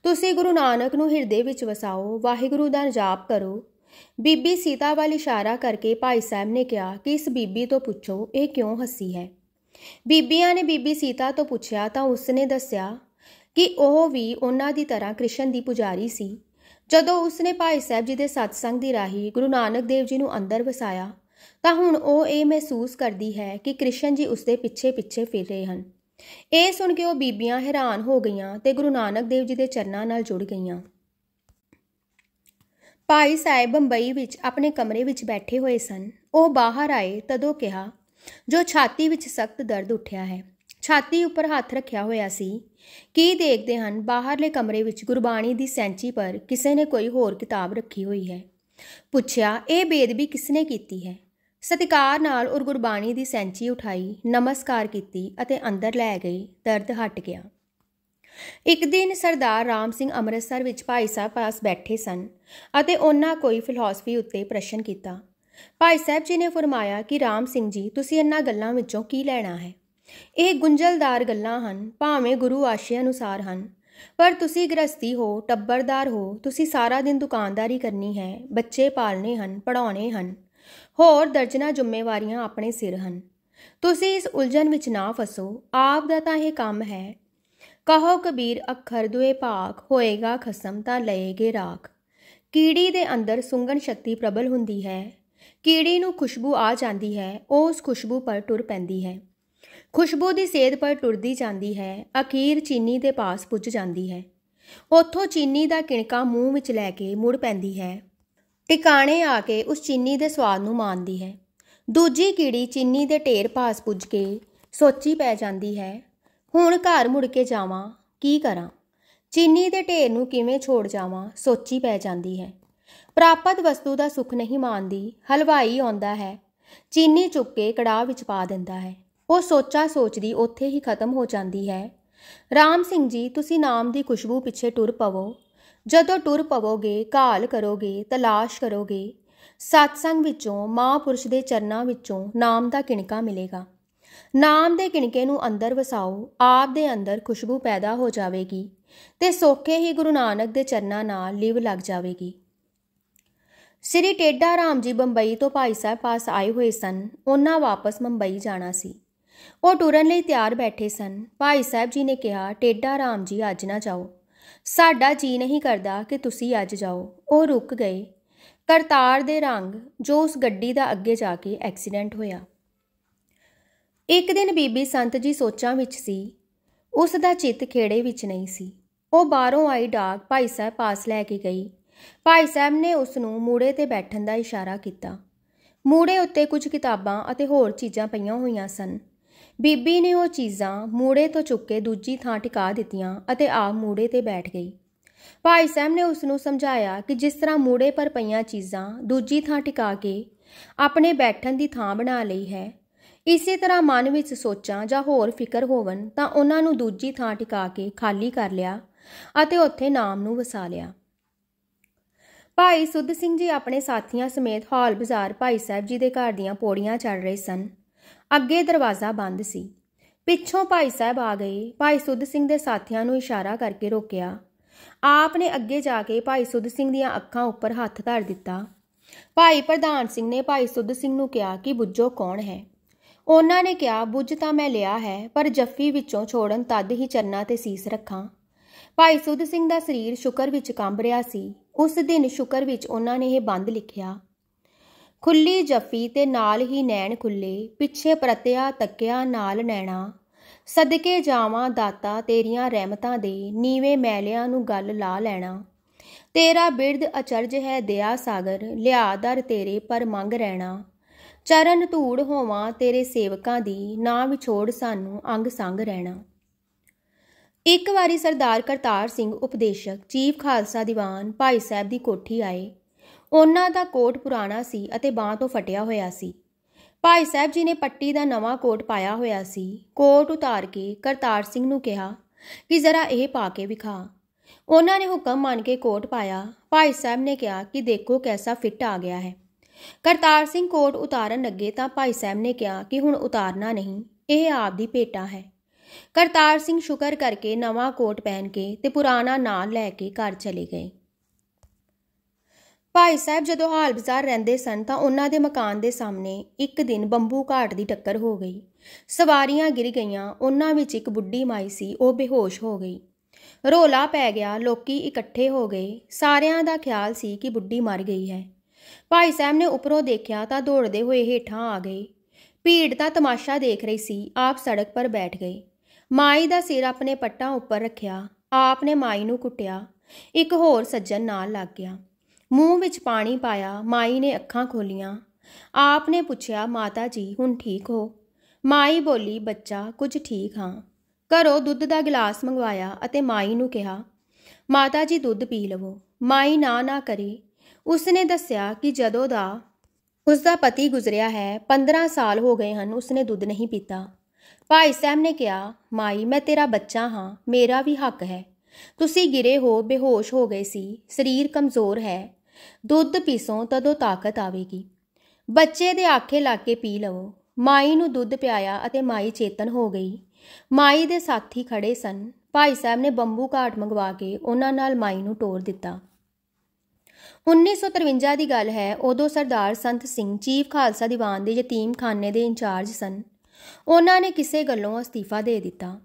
ਤੁਸੀਂ ਗੁਰੂ ਨਾਨਕ ਨੂੰ ਹਿਰਦੇ ਵਿੱਚ ਵਸਾਓ, ਵਾਹਿਗੁਰੂ ਦਾ ਜਾਪ ਕਰੋ। ਬੀਬੀ ਸੀਤਾ ਵੱਲ ਇਸ਼ਾਰਾ ਕਰਕੇ ਭਾਈ ਸਾਹਿਬ ਨੇ ਕਿਹਾ ਕਿ ਇਸ ਬੀਬੀ ਤੋਂ ਪੁੱਛੋ ਇਹ ਕਿਉਂ ਹੱਸੀ ਹੈ। ਬੀਬੀਆਂ ਨੇ ਬੀਬੀ ਸੀਤਾ ਤੋਂ ਪੁੱਛਿਆ ਤਾਂ ਉਸਨੇ ਦੱਸਿਆ ਕਿ ਉਹ ਵੀ ਉਹਨਾਂ ਦੀ ਤਰ੍ਹਾਂ ਕ੍ਰਿਸ਼ਨ ਦੀ ਪੁਜਾਰੀ ਸੀ। ਜਦੋਂ ਉਸਨੇ ਭਾਈ ਸਾਹਿਬ ਜੀ ਦੇ ਸਤਸੰਗ ਦੀ ਰਾਹੀਂ ਗੁਰੂ ਨਾਨਕ ਦੇਵ ਜੀ ਨੂੰ ਅੰਦਰ ਵਸਾਇਆ ਤਾਂ ਹੁਣ ਉਹ ਇਹ ਮਹਿਸੂਸ ਕਰਦੀ ਹੈ ਕਿ ਕ੍ਰਿਸ਼ਨ ਜੀ ਉਸਦੇ ਪਿੱਛੇ ਪਿੱਛੇ ਫਿਰ ਰਹੇ ਹਨ। ਇਹ ਸੁਣ ਕੇ ਉਹ ਬੀਬੀਆਂ ਹੈਰਾਨ ਹੋ ਗਈਆਂ ਤੇ ਗੁਰੂ ਨਾਨਕ ਦੇਵ ਜੀ ਦੇ ਚਰਨਾਂ ਨਾਲ ਜੁੜ ਗਈਆਂ। ਭਾਈ ਸਾਹਿਬ ਬੰਬਈ ਵਿੱਚ ਆਪਣੇ ਕਮਰੇ ਵਿੱਚ ਬੈਠੇ ਹੋਏ ਸਨ। ਉਹ ਬਾਹਰ ਆਏ ਤਦੋਂ ਕਿਹਾ, ਜੋ ਛਾਤੀ ਵਿੱਚ ਸਖਤ ਦਰਦ ਉੱਠਿਆ ਹੈ। ਛਾਤੀ ਉੱਪਰ ਹੱਥ ਰੱਖਿਆ ਹੋਇਆ ਸੀ। ਕੀ ਦੇਖਦੇ ਹਨ? ਬਾਹਰਲੇ ਕਮਰੇ ਵਿੱਚ ਗੁਰਬਾਣੀ ਦੀ ਸੈਂਚੀ ਪਰ ਕਿਸੇ ਨੇ ਕੋਈ ਹੋਰ ਕਿਤਾਬ ਰੱਖੀ ਹੋਈ ਹੈ। ਪੁੱਛਿਆ, ਇਹ ਬੇਦਬੀ ਕਿਸਨੇ ਕੀਤੀ ਹੈ? ਸਤਿਕਾਰ ਨਾਲ ਉਹ ਗੁਰਬਾਣੀ ਦੀ ਸੈਂਚੀ ਉਠਾਈ, ਨਮਸਕਾਰ ਕੀਤੀ ਅਤੇ ਅੰਦਰ ਲੈ ਗਈ। ਦਰਦ ਹਟ ਗਿਆ। ਇੱਕ ਦਿਨ ਸਰਦਾਰ ਰਾਮ ਸਿੰਘ ਅੰਮ੍ਰਿਤਸਰ ਵਿੱਚ ਭਾਈ ਸਾਹਿਬ ਪਾਸ ਬੈਠੇ ਸਨ ਅਤੇ ਉਹਨਾਂ ਕੋਈ ਫਿਲਾਸਫੀ ਉੱਤੇ ਪ੍ਰਸ਼ਨ ਕੀਤਾ। ਭਾਈ ਸਾਹਿਬ ਜੀ ਨੇ ਫਰਮਾਇਆ ਕਿ ਰਾਮ ਸਿੰਘ ਜੀ, ਤੁਸੀਂ ਇਹਨਾਂ ਗੱਲਾਂ ਵਿੱਚੋਂ ਕੀ ਲੈਣਾ ਹੈ? ਇਹ ਗੁੰਝਲਦਾਰ ਗੱਲਾਂ ਹਨ, ਭਾਵੇਂ ਗੁਰੂ ਆਸ਼ੇ ਅਨੁਸਾਰ ਹਨ, ਪਰ ਤੁਸੀਂ ਗ੍ਰਸਤੀ ਹੋ, ਟੱਬਰਦਾਰ ਹੋ, ਤੁਸੀਂ ਸਾਰਾ ਦਿਨ ਦੁਕਾਨਦਾਰੀ ਕਰਨੀ ਹੈ, ਬੱਚੇ ਪਾਲਣੇ ਹਨ, ਪੜ੍ਹਾਉਣੇ ਹਨ, ਹੋਰ ਦਰਜਨਾਂ ਜ਼ਿੰਮੇਵਾਰੀਆਂ ਆਪਣੇ ਸਿਰ ਹਨ। ਤੁਸੀਂ ਇਸ ਉਲਝਣ ਵਿੱਚ ਨਾ ਫਸੋ। ਆਪ ਦਾ ਤਾਂ ਇਹ ਕੰਮ ਹੈ। ਕਹੋ ਕਬੀਰ ਅੱਖਰ ਦੁਏ ਭਾਗ, ਹੋਏਗਾ ਖਸਮ ਤਾਂ ਲਏਗੇ ਰਾਖ। ਕੀੜੀ ਦੇ ਅੰਦਰ ਸੁੰਘਣ ਸ਼ਕਤੀ ਪ੍ਰਬਲ ਹੁੰਦੀ ਹੈ। ਕੀੜੀ ਨੂੰ ਖੁਸ਼ਬੂ ਆ ਜਾਂਦੀ ਹੈ, ਉਹ ਉਸ ਖੁਸ਼ਬੂ ਪਰ ਟੁਰ ਪੈਂਦੀ ਹੈ। ਖੁਸ਼ਬੂ ਦੀ ਸੇਧ ਪਰ ਟੁਰਦੀ ਜਾਂਦੀ ਹੈ, ਅਖੀਰ ਚੀਨੀ ਦੇ ਪਾਸ ਪੁੱਜ ਜਾਂਦੀ ਹੈ। ਉੱਥੋਂ ਚੀਨੀ ਦਾ ਕਿਣਕਾ ਮੂੰਹ ਵਿੱਚ ਲੈ ਕੇ ਮੁੜ ਪੈਂਦੀ ਹੈ। ਟਿਕਾਣੇ ਆ ਕੇ ਉਸ ਚੀਨੀ ਦੇ ਸਵਾਦ ਨੂੰ ਮਾਣਦੀ ਹੈ। ਦੂਜੀ ਕੀੜੀ ਚੀਨੀ ਦੇ ਢੇਰ ਪਾਸ ਪੁੱਜ ਕੇ ਸੋਚੀ ਪੈ ਜਾਂਦੀ ਹੈ, ਹੁਣ ਘਰ ਮੁੜ ਕੇ ਜਾਵਾਂ, ਕੀ ਕਰਾਂ? ਚੀਨੀ ਦੇ ਢੇਰ ਨੂੰ ਕਿਵੇਂ ਛੋੜ ਜਾਵਾਂ? ਸੋਚੀ ਪੈ ਜਾਂਦੀ ਹੈ। ਪ੍ਰਾਪਤ ਵਸਤੂ ਦਾ ਸੁੱਖ ਨਹੀਂ ਮਾਣਦੀ। ਹਲਵਾਈ ਆਉਂਦਾ ਹੈ, ਚੀਨੀ ਚੁੱਕ ਕੇ ਕੜਾਹ ਵਿੱਚ ਪਾ ਦਿੰਦਾ ਹੈ। ਉਹ ਸੋਚਾ ਸੋਚਦੀ ਉੱਥੇ ਹੀ ਖਤਮ ਹੋ ਜਾਂਦੀ ਹੈ। ਰਾਮ ਸਿੰਘ ਜੀ, ਤੁਸੀਂ ਨਾਮ ਦੀ ਖੁਸ਼ਬੂ ਪਿੱਛੇ ਟੁਰ ਪਵੋ। ਜਦੋਂ ਟੁਰ ਪਵੋਗੇ, ਘਾਲ ਕਰੋਗੇ, ਤਲਾਸ਼ ਕਰੋਗੇ, ਸਤਸੰਗ ਵਿੱਚੋਂ, ਮਹਾਂਪੁਰਸ਼ ਦੇ ਚਰਨਾਂ ਵਿੱਚੋਂ ਨਾਮ ਦਾ ਕਿਣਕਾ ਮਿਲੇਗਾ। ਨਾਮ ਦੇ ਕਿਣਕੇ ਨੂੰ ਅੰਦਰ ਵਸਾਓ, ਆਪ ਦੇ ਅੰਦਰ ਖੁਸ਼ਬੂ ਪੈਦਾ ਹੋ ਜਾਵੇਗੀ ਤੇ ਸੌਖੇ ਹੀ ਗੁਰੂ ਨਾਨਕ ਦੇ ਚਰਨਾਂ ਨਾਲ ਲਿਵ ਲੱਗ ਜਾਵੇਗੀ। ਸ੍ਰੀ ਟੇਢਾ ਰਾਮ ਜੀ ਬੰਬਈ ਤੋਂ ਭਾਈ ਸਾਹਿਬ ਪਾਸ ਆਏ ਹੋਏ ਸਨ। ਉਹਨਾਂ ਵਾਪਸ ਮੁੰਬਈ ਜਾਣਾ ਸੀ। ਉਹ ਟੁਰਨ ਲਈ ਤਿਆਰ ਬੈਠੇ ਸਨ। ਭਾਈ ਸਾਹਿਬ ਜੀ ਨੇ ਕਿਹਾ, ਟੇਢਾ ਰਾਮ ਜੀ ਅੱਜ ਨਾ ਜਾਓ, ਸਾਡਾ ਜੀ ਨਹੀਂ ਕਰਦਾ ਕਿ ਤੁਸੀਂ ਅੱਜ ਜਾਓ। ਉਹ ਰੁਕ ਗਏ। ਕਰਤਾਰ ਦੇ ਰੰਗ ਜੋ ਉਸ ਗੱਡੀ ਦਾ ਅੱਗੇ ਜਾ ਕੇ ਐਕਸੀਡੈਂਟ ਹੋਇਆ। ਇੱਕ ਦਿਨ ਬੀਬੀ ਸੰਤ ਜੀ ਸੋਚਾਂ ਵਿੱਚ ਸੀ। ਉਸ ਦਾ ਚਿੱਤ ਖੇੜੇ ਵਿੱਚ ਨਹੀਂ ਸੀ। ਉਹ ਬਾਹਰੋਂ ਆਈ ਡਾਕ ਭਾਈ ਸਾਹਿਬ ਪਾਸ ਲੈ ਕੇ ਗਈ। ਭਾਈ ਸਾਹਿਬ ਨੇ ਉਸ ਨੂੰ ਮੂੜੇ 'ਤੇ ਬੈਠਣ ਦਾ ਇਸ਼ਾਰਾ ਕੀਤਾ। ਮੂੜੇ ਉੱਤੇ ਕੁਝ ਕਿਤਾਬਾਂ ਅਤੇ ਹੋਰ ਚੀਜ਼ਾਂ ਪਈਆਂ ਹੋਈਆਂ ਸਨ। ਬੀਬੀ ਨੇ ਉਹ ਚੀਜ਼ਾਂ ਮੂੜੇ ਤੋਂ ਚੁੱਕ ਕੇ ਦੂਜੀ ਥਾਂ ਟਿਕਾ ਦਿੱਤੀਆਂ ਅਤੇ ਆਪ ਮੂੜੇ 'ਤੇ ਬੈਠ ਗਈ। ਭਾਈ ਸਾਹਿਬ ਨੇ ਉਸ ਨੂੰ ਸਮਝਾਇਆ ਕਿ ਜਿਸ ਤਰ੍ਹਾਂ ਮੂੜੇ ਪਰ ਪਈਆਂ ਚੀਜ਼ਾਂ ਦੂਜੀ ਥਾਂ ਟਿਕਾ ਕੇ ਆਪਣੇ ਬੈਠਣ ਦੀ ਥਾਂ ਬਣਾ ਲਈ ਹੈ, ਇਸੇ ਤਰ੍ਹਾਂ ਮਨ ਵਿੱਚ ਸੋਚਾਂ ਜਾਂ ਹੋਰ ਫਿਕਰ ਹੋਵਣ ਤਾਂ ਉਹਨਾਂ ਨੂੰ ਦੂਜੀ ਥਾਂ ਟਿਕਾ ਕੇ ਖਾਲੀ ਕਰ ਲਿਆ ਅਤੇ ਉੱਥੇ ਨਾਮ ਨੂੰ ਵਸਾ ਲਿਆ। ਭਾਈ ਸੁੱਧ ਸਿੰਘ ਜੀ ਆਪਣੇ ਸਾਥੀਆਂ ਸਮੇਤ ਹੌਲ ਬਾਜ਼ਾਰ ਭਾਈ ਸਾਹਿਬ ਜੀ ਦੇ ਘਰ ਦੀਆਂ ਪੌੜੀਆਂ ਚੜ੍ਹ ਰਹੇ ਸਨ। ਅੱਗੇ ਦਰਵਾਜ਼ਾ ਬੰਦ ਸੀ। ਪਿੱਛੋਂ ਭਾਈ ਸਾਹਿਬ ਆ ਗਏ। ਭਾਈ ਸੁੱਧ ਸਿੰਘ ਦੇ ਸਾਥੀਆਂ ਨੂੰ ਇਸ਼ਾਰਾ ਕਰਕੇ ਰੋਕਿਆ। ਆਪ ਨੇ ਅੱਗੇ ਜਾ ਕੇ ਭਾਈ ਸੁੱਧ ਸਿੰਘ ਦੀਆਂ ਅੱਖਾਂ ਉੱਪਰ ਹੱਥ ਧਰ ਦਿੱਤਾ। ਭਾਈ ਪ੍ਰਧਾਨ ਸਿੰਘ ਨੇ ਭਾਈ ਸੁੱਧ ਸਿੰਘ ਨੂੰ ਕਿਹਾ ਕਿ ਬੁੱਝੋ ਕੌਣ ਹੈ। ਉਹਨਾਂ ਨੇ ਕਿਹਾ, ਬੁੱਝ ਤਾਂ ਮੈਂ ਲਿਆ ਹੈ, ਪਰ ਜੱਫੀ ਵਿੱਚੋਂ ਛੋੜਨ ਤਦ ਹੀ ਚਰਨਾਂ 'ਤੇ ਸੀਸ ਰੱਖਾਂ। ਭਾਈ ਸੁੱਧ ਸਿੰਘ ਦਾ ਸਰੀਰ ਸ਼ੁਕਰ ਵਿੱਚ ਕੰਬ ਰਿਹਾ ਸੀ। ਉਸ ਦਿਨ ਸ਼ੁਕਰ ਵਿੱਚ ਉਹਨਾਂ ਨੇ ਇਹ ਬੰਦ ਲਿਖਿਆ, ਖੁੱਲੀ ਜੱਫੀ ਤੇ ਨਾਲ ਹੀ ਨੈਣ ਖੁੱਲੇ, ਪਿੱਛੇ ਪ੍ਰਤਿਆ ਤੱਕਿਆ ਨਾਲ ਨੈਣਾ, ਸਦਕੇ ਜਾਵਾਂ ਦਾਤਾ ਤੇਰੀਆਂ ਰਹਿਮਤਾਂ ਦੇ, ਨੀਵੇਂ ਮੈਲਿਆਂ ਨੂੰ ਗੱਲ ਲਾ ਲੈਣਾ। ਤੇਰਾ ਬਿਰਦ ਅਚਰਜ ਹੈ ਦਇਆ ਸਾਗਰ, ਲਿਆ ਦਰ ਤੇਰੇ ਪਰ ਮੰਗ ਰਹਿਣਾ। ਚਰਨ ਧੂੜ ਹੋਵਾਂ ਤੇਰੇ ਸੇਵਕਾਂ ਦੀ, ਨਾ ਵਿਛੋੜ ਸਾਨੂੰ ਅੰਗ ਸੰਗ ਰਹਿਣਾ। ਇੱਕ ਵਾਰੀ ਸਰਦਾਰ ਕਰਤਾਰ ਸਿੰਘ ਉਪਦੇਸ਼ਕ ਚੀਫ ਖਾਲਸਾ ਦੀਵਾਨ ਭਾਈ ਸਾਹਿਬ ਦੀ ਕੋਠੀ ਆਏ। ਉਹਨਾਂ ਦਾ ਕੋਟ ਪੁਰਾਣਾ ਸੀ ਅਤੇ ਬਾਂਹ ਤੋਂ ਫਟਿਆ ਹੋਇਆ ਸੀ। ਭਾਈ ਸਾਹਿਬ ਜੀ ਨੇ ਪੱਟੀ ਦਾ ਨਵਾਂ ਕੋਟ ਪਾਇਆ ਹੋਇਆ ਸੀ। ਕੋਟ ਉਤਾਰ ਕੇ ਕਰਤਾਰ ਸਿੰਘ ਨੂੰ ਕਿਹਾ ਕਿ ਜ਼ਰਾ ਇਹ ਪਾ ਕੇ ਵਿਖਾ। ਉਹਨਾਂ ਨੇ ਹੁਕਮ ਮੰਨ ਕੇ ਕੋਟ ਪਾਇਆ। ਭਾਈ ਸਾਹਿਬ ਨੇ ਕਿਹਾ ਕਿ ਦੇਖੋ ਕੈਸਾ ਫਿੱਟ ਆ ਗਿਆ ਹੈ। ਕਰਤਾਰ ਸਿੰਘ ਕੋਟ ਉਤਾਰਨ ਲੱਗੇ ਤਾਂ ਭਾਈ ਸਾਹਿਬ ਨੇ ਕਿਹਾ ਕਿ ਹੁਣ ਉਤਾਰਨਾ ਨਹੀਂ, ਇਹ ਆਪ ਦੀ ਭੇਟਾ ਹੈ। ਕਰਤਾਰ ਸਿੰਘ ਸ਼ੁਕਰ ਕਰਕੇ ਨਵਾਂ ਕੋਟ ਪਹਿਨ ਕੇ ਤੇ ਪੁਰਾਣਾ ਨਾਲ ਲੈ ਕੇ ਘਰ ਚਲੇ ਗਏ। ਭਾਈ ਸਾਹਿਬ ਜਦੋਂ ਹਾਲ ਬਾਜ਼ਾਰ ਰਹਿੰਦੇ ਸਨ ਤਾਂ ਉਹਨਾਂ ਦੇ ਮਕਾਨ ਦੇ ਸਾਹਮਣੇ ਇੱਕ ਦਿਨ ਬੰਬੂ ਘਾਟ ਦੀ ਟੱਕਰ ਹੋ ਗਈ। ਸਵਾਰੀਆਂ ਗਿਰ ਗਈਆਂ। ਉਹਨਾਂ ਵਿੱਚ ਇੱਕ ਬੁੱਢੀ ਮਾਈ ਸੀ, ਉਹ ਬੇਹੋਸ਼ ਹੋ ਗਈ। ਰੌਲਾ ਪੈ ਗਿਆ। ਲੋਕੀ ਇਕੱਠੇ ਹੋ ਗਏ। ਸਾਰਿਆਂ ਦਾ ਖਿਆਲ ਸੀ ਕਿ ਬੁੱਢੀ ਮਰ ਗਈ ਹੈ। ਭਾਈ ਸਾਹਿਬ ਨੇ ਉੱਪਰੋਂ ਦੇਖਿਆ ਤਾਂ ਦੌੜਦੇ ਹੋਏ ਹੇਠਾਂ ਆ ਗਏ। ਭੀੜ ਤਾਂ ਤਮਾਸ਼ਾ ਦੇਖ ਰਹੀ ਸੀ। ਆਪ ਸੜਕ ਪਰ ਬੈਠ ਗਏ। ਮਾਈ ਦਾ ਸਿਰ ਆਪਣੇ ਪੱਟਾਂ ਉੱਪਰ ਰੱਖਿਆ। ਆਪ ਨੇ ਮਾਈ ਨੂੰ ਕੁੱਟਿਆ। ਇੱਕ ਹੋਰ ਸੱਜਣ ਨਾਲ ਲੱਗ ਗਿਆ। ਮੂੰਹ ਵਿੱਚ ਪਾਣੀ ਪਾਇਆ। ਮਾਈ ਨੇ ਅੱਖਾਂ ਖੋਲੀਆਂ। ਆਪ ਨੇ ਪੁੱਛਿਆ, ਮਾਤਾ ਜੀ ਹੁਣ ਠੀਕ ਹੋ? ਮਾਈ ਬੋਲੀ, ਬੱਚਾ ਕੁਝ ਠੀਕ ਹਾਂ। ਘਰੋਂ ਦੁੱਧ ਦਾ ਗਿਲਾਸ ਮੰਗਵਾਇਆ ਅਤੇ ਮਾਈ ਨੂੰ ਕਿਹਾ, ਮਾਤਾ ਜੀ ਦੁੱਧ ਪੀ ਲਵੋ। ਮਾਈ ਨਾ ਕਰੇ। ਉਸਨੇ ਦੱਸਿਆ ਕਿ ਜਦੋਂ ਦਾ ਉਸਦਾ ਪਤੀ ਗੁਜ਼ਰਿਆ ਹੈ 15 ਸਾਲ ਹੋ ਗਏ ਹਨ, ਉਸਨੇ ਦੁੱਧ ਨਹੀਂ ਪੀਤਾ। ਭਾਈ ਸਾਹਿਬ ਨੇ ਕਿਹਾ, ਮਾਈ ਮੈਂ ਤੇਰਾ ਬੱਚਾ ਹਾਂ, ਮੇਰਾ ਵੀ ਹੱਕ ਹੈ। ਤੁਸੀਂ ਗਿਰੇ ਹੋ, ਬੇਹੋਸ਼ ਹੋ ਗਏ ਸੀ, ਸਰੀਰ ਕਮਜ਼ੋਰ ਹੈ। ਦੁੱਧ ਪੀਸੋ ਤਦੋਂ ਤਾਕਤ ਆਵੇਗੀ। ਬੱਚੇ ਦੇ ਆਖੇ ਲਾ ਕੇ ਪੀ ਲਵੋ। ਮਾਈ ਨੂੰ ਦੁੱਧ ਪਿਆਇਆ ਅਤੇ ਮਾਈ ਚੇਤਨ ਹੋ ਗਈ। ਮਾਈ ਦੇ ਸਾਥੀ ਖੜੇ ਸਨ। ਭਾਈ ਸਾਹਿਬ ਨੇ ਬੰਬੂ ਘਾਟ ਮੰਗਵਾ ਕੇ ਉਹਨਾਂ ਨਾਲ ਮਾਈ ਨੂੰ ਤੋਰ ਦਿੱਤਾ। 1953 ਦੀ ਗੱਲ ਹੈ। ਉਦੋਂ ਸਰਦਾਰ ਸੰਤ ਸਿੰਘ ਚੀਫ ਖਾਲਸਾ ਦੀਵਾਨ ਦੇ ਯਤੀਮਖਾਨੇ ਦੇ ਇੰਚਾਰਜ ਸਨ। ਉਹਨਾਂ ਨੇ ਕਿਸੇ ਗੱਲੋਂ ਅਸਤੀਫਾ ਦੇ ਦਿੱਤਾ।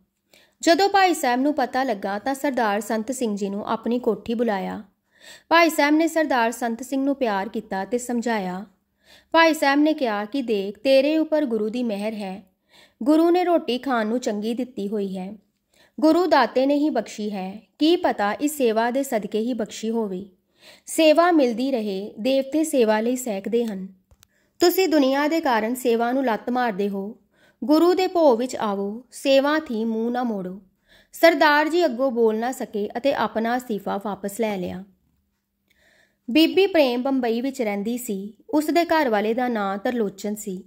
ਜਦੋਂ ਭਾਈ ਸਾਹਿਬ ਨੂੰ ਪਤਾ ਲੱਗਾ ਤਾਂ ਸਰਦਾਰ ਸੰਤ ਸਿੰਘ ਜੀ ਨੂੰ ਆਪਣੀ ਕੋਠੀ ਬੁਲਾਇਆ। ਭਾਈ ਸਾਹਿਬ ਨੇ ਸਰਦਾਰ ਸੰਤ ਸਿੰਘ ਨੂੰ ਪਿਆਰ ਕੀਤਾ ਤੇ ਸਮਝਾਇਆ। ਭਾਈ ਸਾਹਿਬ ਨੇ ਕਿਹਾ ਕਿ ਦੇਖ, ਤੇਰੇ ਉੱਪਰ ਗੁਰੂ ਦੀ ਮਿਹਰ ਹੈ। ਗੁਰੂ ਨੇ ਰੋਟੀ ਖਾਣ ਨੂੰ ਚੰਗੀ ਦਿੱਤੀ ਹੋਈ ਹੈ। ਗੁਰੂ ਦਾਤੇ ਨੇ ਹੀ ਬਖਸ਼ੀ ਹੈ। ਕੀ ਪਤਾ ਇਸ ਸੇਵਾ ਦੇ ਸਦਕੇ ਹੀ ਬਖਸ਼ੀ ਹੋਵੇ। ਸੇਵਾ ਮਿਲਦੀ ਰਹੇ। ਦੇਵਤੇ ਸੇਵਾ ਲਈ ਸਹਿਕਦੇ ਹਨ। ਤੁਸੀਂ ਦੁਨੀਆ ਦੇ ਕਾਰਨ ਸੇਵਾ ਨੂੰ ਲੱਤ ਮਾਰਦੇ ਹੋ। ਗੁਰੂ ਦੇ ਭੋਗ ਵਿੱਚ ਆਵੋ। ਸੇਵਾ ਥੀ ਮੂੰਹ ਨਾ ਮੋੜੋ। ਸਰਦਾਰ ਜੀ ਅੱਗੋਂ ਬੋਲ ਨਾ ਸਕੇ ਅਤੇ ਆਪਣਾ ਅਸਤੀਫਾ ਵਾਪਸ ਲੈ ਲਿਆ। ਬੀਬੀ ਪ੍ਰੇਮ ਬੰਬਈ ਵਿੱਚ ਰਹਿੰਦੀ ਸੀ। ਉਸ ਦੇ ਘਰ ਵਾਲੇ ਦਾ ਨਾਂ ਤਰਲੋਚਨ ਸੀ।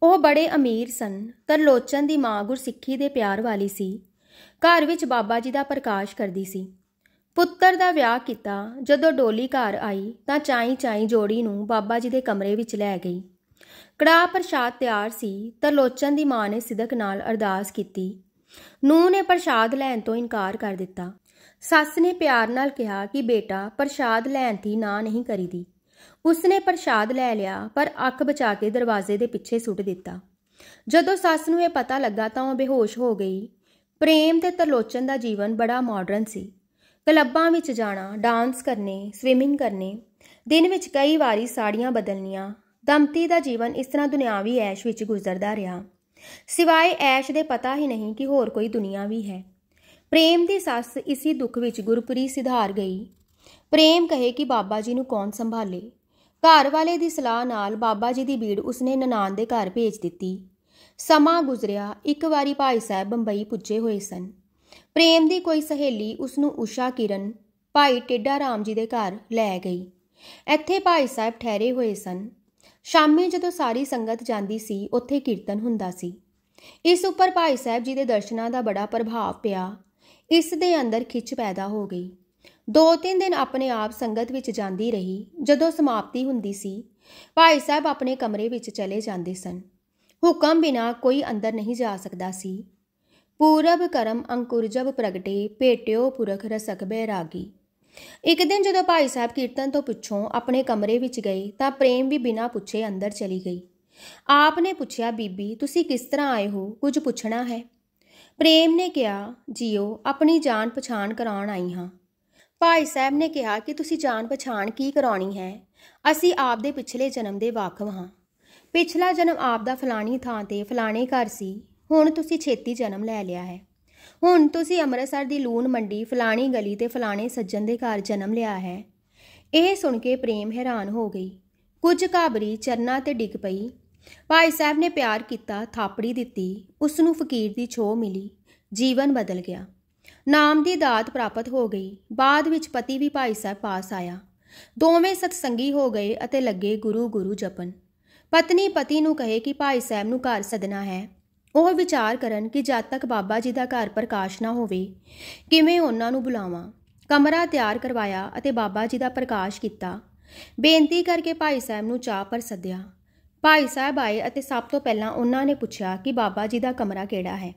ਉਹ ਬੜੇ ਅਮੀਰ ਸਨ। ਤਰਲੋਚਨ ਦੀ ਮਾਂ ਗੁਰਸਿੱਖੀ ਦੇ ਪਿਆਰ ਵਾਲੀ ਸੀ। ਘਰ ਵਿੱਚ ਬਾਬਾ ਜੀ ਦਾ ਪ੍ਰਕਾਸ਼ ਕਰਦੀ ਸੀ। ਪੁੱਤਰ ਦਾ ਵਿਆਹ ਕੀਤਾ। ਜਦੋਂ ਡੋਲੀ ਘਰ ਆਈ ਤਾਂ ਚਾਈ ਜੋੜੀ ਨੂੰ ਬਾਬਾ ਜੀ ਦੇ ਕਮਰੇ ਵਿੱਚ ਲੈ ਗਈ। ਕੜਾਹ ਪ੍ਰਸ਼ਾਦ ਤਿਆਰ ਸੀ। ਤਰਲੋਚਨ ਦੀ ਮਾਂ ਨੇ ਸਿਦਕ ਨਾਲ ਅਰਦਾਸ ਕੀਤੀ। ਨੂੰਹ ਨੇ ਪ੍ਰਸ਼ਾਦ ਲੈਣ ਤੋਂ ਇਨਕਾਰ ਕਰ ਦਿੱਤਾ। ਸੱਸ ਨੇ ਪਿਆਰ ਨਾਲ ਕਿਹਾ ਕਿ ਬੇਟਾ ਪ੍ਰਸ਼ਾਦ ਲੈਣ ਦੀ ਨਾ ਨਹੀਂ ਕਰੀਦੀ। ਉਸਨੇ ਪ੍ਰਸ਼ਾਦ ਲੈ ਲਿਆ ਪਰ ਅੱਖ ਬਚਾ ਕੇ ਦਰਵਾਜ਼ੇ ਦੇ ਪਿੱਛੇ ਸੁੱਟ ਦਿੱਤਾ। ਜਦੋਂ ਸੱਸ ਨੂੰ ਇਹ ਪਤਾ ਲੱਗਾ ਤਾਂ ਉਹ ਬੇਹੋਸ਼ ਹੋ ਗਈ। ਪ੍ਰੇਮ ਤੇ ਤਰਲੋਚਨ ਦਾ ਜੀਵਨ ਬੜਾ ਮਾਡਰਨ ਸੀ। ਕਲੱਬਾਂ ਵਿੱਚ ਜਾਣਾ, ਡਾਂਸ ਕਰਨੇ, ਸਵਿਮਿੰਗ ਕਰਨੇ, ਦਿਨ ਵਿੱਚ ਕਈ ਵਾਰੀ ਸਾੜੀਆਂ ਬਦਲਣੀਆਂ। ਦੰਪਤੀ ਦਾ ਜੀਵਨ ਇਸ ਤਰ੍ਹਾਂ ਦੁਨਿਆਵੀ ਐਸ਼ ਵਿੱਚ ਗੁਜ਼ਰਦਾ ਰਿਹਾ। ਸਿਵਾਏ ਐਸ਼ ਦੇ ਪਤਾ ਹੀ ਨਹੀਂ ਕਿ ਹੋਰ ਕੋਈ ਦੁਨੀਆ ਵੀ ਹੈ। ਪ੍ਰੇਮ ਦੀ ਸੱਸ ਇਸੀ ਦੁੱਖ ਵਿੱਚ ਗੁਰਪੁਰੀ ਸਿਧਾਰ ਗਈ। ਪ੍ਰੇਮ ਕਹੇ ਕਿ ਬਾਬਾ ਜੀ ਨੂੰ ਕੌਣ ਸੰਭਾਲੇ। ਘਰ ਵਾਲੇ ਦੀ ਸਲਾਹ ਨਾਲ ਬਾਬਾ ਜੀ ਦੀ ਬੀੜ ਉਸਨੇ ਨਨਾਣ ਦੇ ਘਰ ਭੇਜ ਦਿੱਤੀ। ਸਮਾਂ ਗੁਜ਼ਰਿਆ। ਇੱਕ ਵਾਰੀ ਭਾਈ ਸਾਹਿਬ ਬੰਬਈ ਪੁੱਜੇ ਹੋਏ ਸਨ। ਪ੍ਰੇਮ ਦੀ ਕੋਈ ਸਹੇਲੀ ਉਸਨੂੰ ਊਸ਼ਾ ਕਿਰਨ ਭਾਈ ਟੇਢਾ ਰਾਮ ਜੀ ਦੇ ਘਰ ਲੈ ਗਈ। ਇੱਥੇ ਭਾਈ ਸਾਹਿਬ ਠਹਿਰੇ ਹੋਏ ਸਨ। ਸ਼ਾਮੀ ਜਦੋਂ ਸਾਰੀ ਸੰਗਤ ਜਾਂਦੀ ਸੀ, ਉੱਥੇ ਕੀਰਤਨ ਹੁੰਦਾ ਸੀ। ਇਸ ਉੱਪਰ ਭਾਈ ਸਾਹਿਬ ਜੀ ਦੇ ਦਰਸ਼ਨਾਂ ਦਾ ਬੜਾ ਪ੍ਰਭਾਵ ਪਿਆ। ਇਸ ਦੇ ਅੰਦਰ ਖਿੱਚ ਪੈਦਾ ਹੋ ਗਈ। 2-3 ਦਿਨ ਆਪਣੇ ਆਪ ਸੰਗਤ ਵਿੱਚ ਜਾਂਦੀ ਰਹੀ। ਜਦੋਂ ਸਮਾਪਤੀ ਹੁੰਦੀ ਸੀ, ਭਾਈ ਸਾਹਿਬ ਆਪਣੇ ਕਮਰੇ ਵਿੱਚ ਚਲੇ ਜਾਂਦੇ ਸਨ। ਹੁਕਮ ਬਿਨਾਂ ਕੋਈ ਅੰਦਰ ਨਹੀਂ ਜਾ ਸਕਦਾ ਸੀ। ਪੂਰਬ ਕਰਮ ਅੰਕੁਰ ਜਬ ਪ੍ਰਗਟੇ, ਭੇਟਿਓ ਪੁਰਖ ਰਸਕ ਬੈਰਾਗੀ। ਇੱਕ ਦਿਨ ਜਦੋਂ ਭਾਈ ਸਾਹਿਬ ਕੀਰਤਨ ਤੋਂ ਪਿੱਛੋਂ ਆਪਣੇ ਕਮਰੇ ਵਿੱਚ ਗਏ ਤਾਂ ਪ੍ਰੇਮ ਵੀ ਬਿਨਾਂ ਪੁੱਛੇ ਅੰਦਰ ਚਲੀ ਗਈ। ਆਪ ਨੇ ਪੁੱਛਿਆ, ਬੀਬੀ ਤੁਸੀਂ ਕਿਸ ਤਰ੍ਹਾਂ ਆਏ ਹੋ, ਕੁਝ ਪੁੱਛਣਾ ਹੈ? ਪ੍ਰੇਮ ਨੇ ਕਿਹਾ, ਜੀਓ ਆਪਣੀ ਜਾਣ ਪਛਾਣ ਕਰਾਉਣ ਆਈ ਹਾਂ। ਭਾਈ ਸਾਹਿਬ ਨੇ ਕਿਹਾ ਕਿ ਤੁਸੀਂ ਜਾਣ ਪਛਾਣ ਕੀ ਕਰਾਉਣੀ ਹੈ? ਅਸੀਂ ਆਪ ਦੇ ਪਿਛਲੇ ਜਨਮ ਦੇ ਵਾਕਫ ਹਾਂ। ਪਿਛਲਾ ਜਨਮ ਆਪ ਦਾ ਫਲਾਣੀ ਥਾਂ ਤੇ ਫਲਾਣੇ ਘਰ ਸੀ। ਹੁਣ ਤੁਸੀਂ ਛੇਤੀ ਜਨਮ ਲੈ ਲਿਆ ਹੈ। ਹੁਣ ਤੁਸੀਂ ਅੰਮ੍ਰਿਤਸਰ ਦੀ ਲੂਣ ਮੰਡੀ ਫਲਾਣੀ ਗਲੀ ਤੇ ਫਲਾਣੇ ਸੱਜਣ ਦੇ ਘਰ ਜਨਮ ਲਿਆ ਹੈ। ਇਹ ਸੁਣ ਕੇ ਪ੍ਰੇਮ ਹੈਰਾਨ ਹੋ ਗਈ। ਕੁਝ ਘਾਬਰੀ ਚਰਨਾਂ ਤੇ ਡਿੱਗ ਪਈ। ਭਾਈ ਸਾਹਿਬ ਨੇ ਪਿਆਰ ਕੀਤਾ, ਥਾਪੜੀ ਦਿੱਤੀ। ਉਸ ਨੂੰ ਫਕੀਰ ਦੀ ਛੋਹ ਮਿਲੀ। ਜੀਵਨ ਬਦਲ ਗਿਆ। ਨਾਮ ਦੀ ਦਾਤ ਪ੍ਰਾਪਤ ਹੋ ਗਈ। ਬਾਅਦ ਵਿੱਚ ਪਤੀ ਵੀ ਭਾਈ ਸਾਹਿਬ ਪਾਸ ਆਇਆ। ਦੋਵੇਂ ਸਤਸੰਗੀ ਹੋ ਗਏ ਅਤੇ ਲੱਗੇ ਗੁਰੂ ਗੁਰੂ ਜਪਣ। ਪਤਨੀ ਪਤੀ ਨੂੰ ਕਹੇ ਕਿ ਭਾਈ ਸਾਹਿਬ ਨੂੰ ਘਰ ਸੱਦਣਾ ਹੈ। ਉਹ ਵਿਚਾਰ ਕਰਨ ਕਿ ਜਦ ਤੱਕ ਬਾਬਾ ਜੀ ਦਾ ਘਰ ਪ੍ਰਕਾਸ਼ ਨਾ ਹੋਵੇ, ਕਿਵੇਂ ਉਹਨਾਂ ਨੂੰ ਬੁਲਾਵਾਂ। ਕਮਰਾ ਤਿਆਰ ਕਰਵਾਇਆ ਅਤੇ ਬਾਬਾ ਜੀ ਦਾ ਪ੍ਰਕਾਸ਼ ਕੀਤਾ। ਬੇਨਤੀ ਕਰਕੇ ਭਾਈ ਸਾਹਿਬ ਨੂੰ ਚਾਹ ਪਰ ਸੱਦਿਆ। ਭਾਈ ਸਾਹਿਬ ਆਏ ਅਤੇ ਸਭ ਤੋਂ ਪਹਿਲਾਂ ਉਹਨਾਂ ਨੇ ਪੁੱਛਿਆ ਕਿ ਬਾਬਾ ਜੀ ਦਾ ਕਮਰਾ ਕਿਹੜਾ ਹੈ।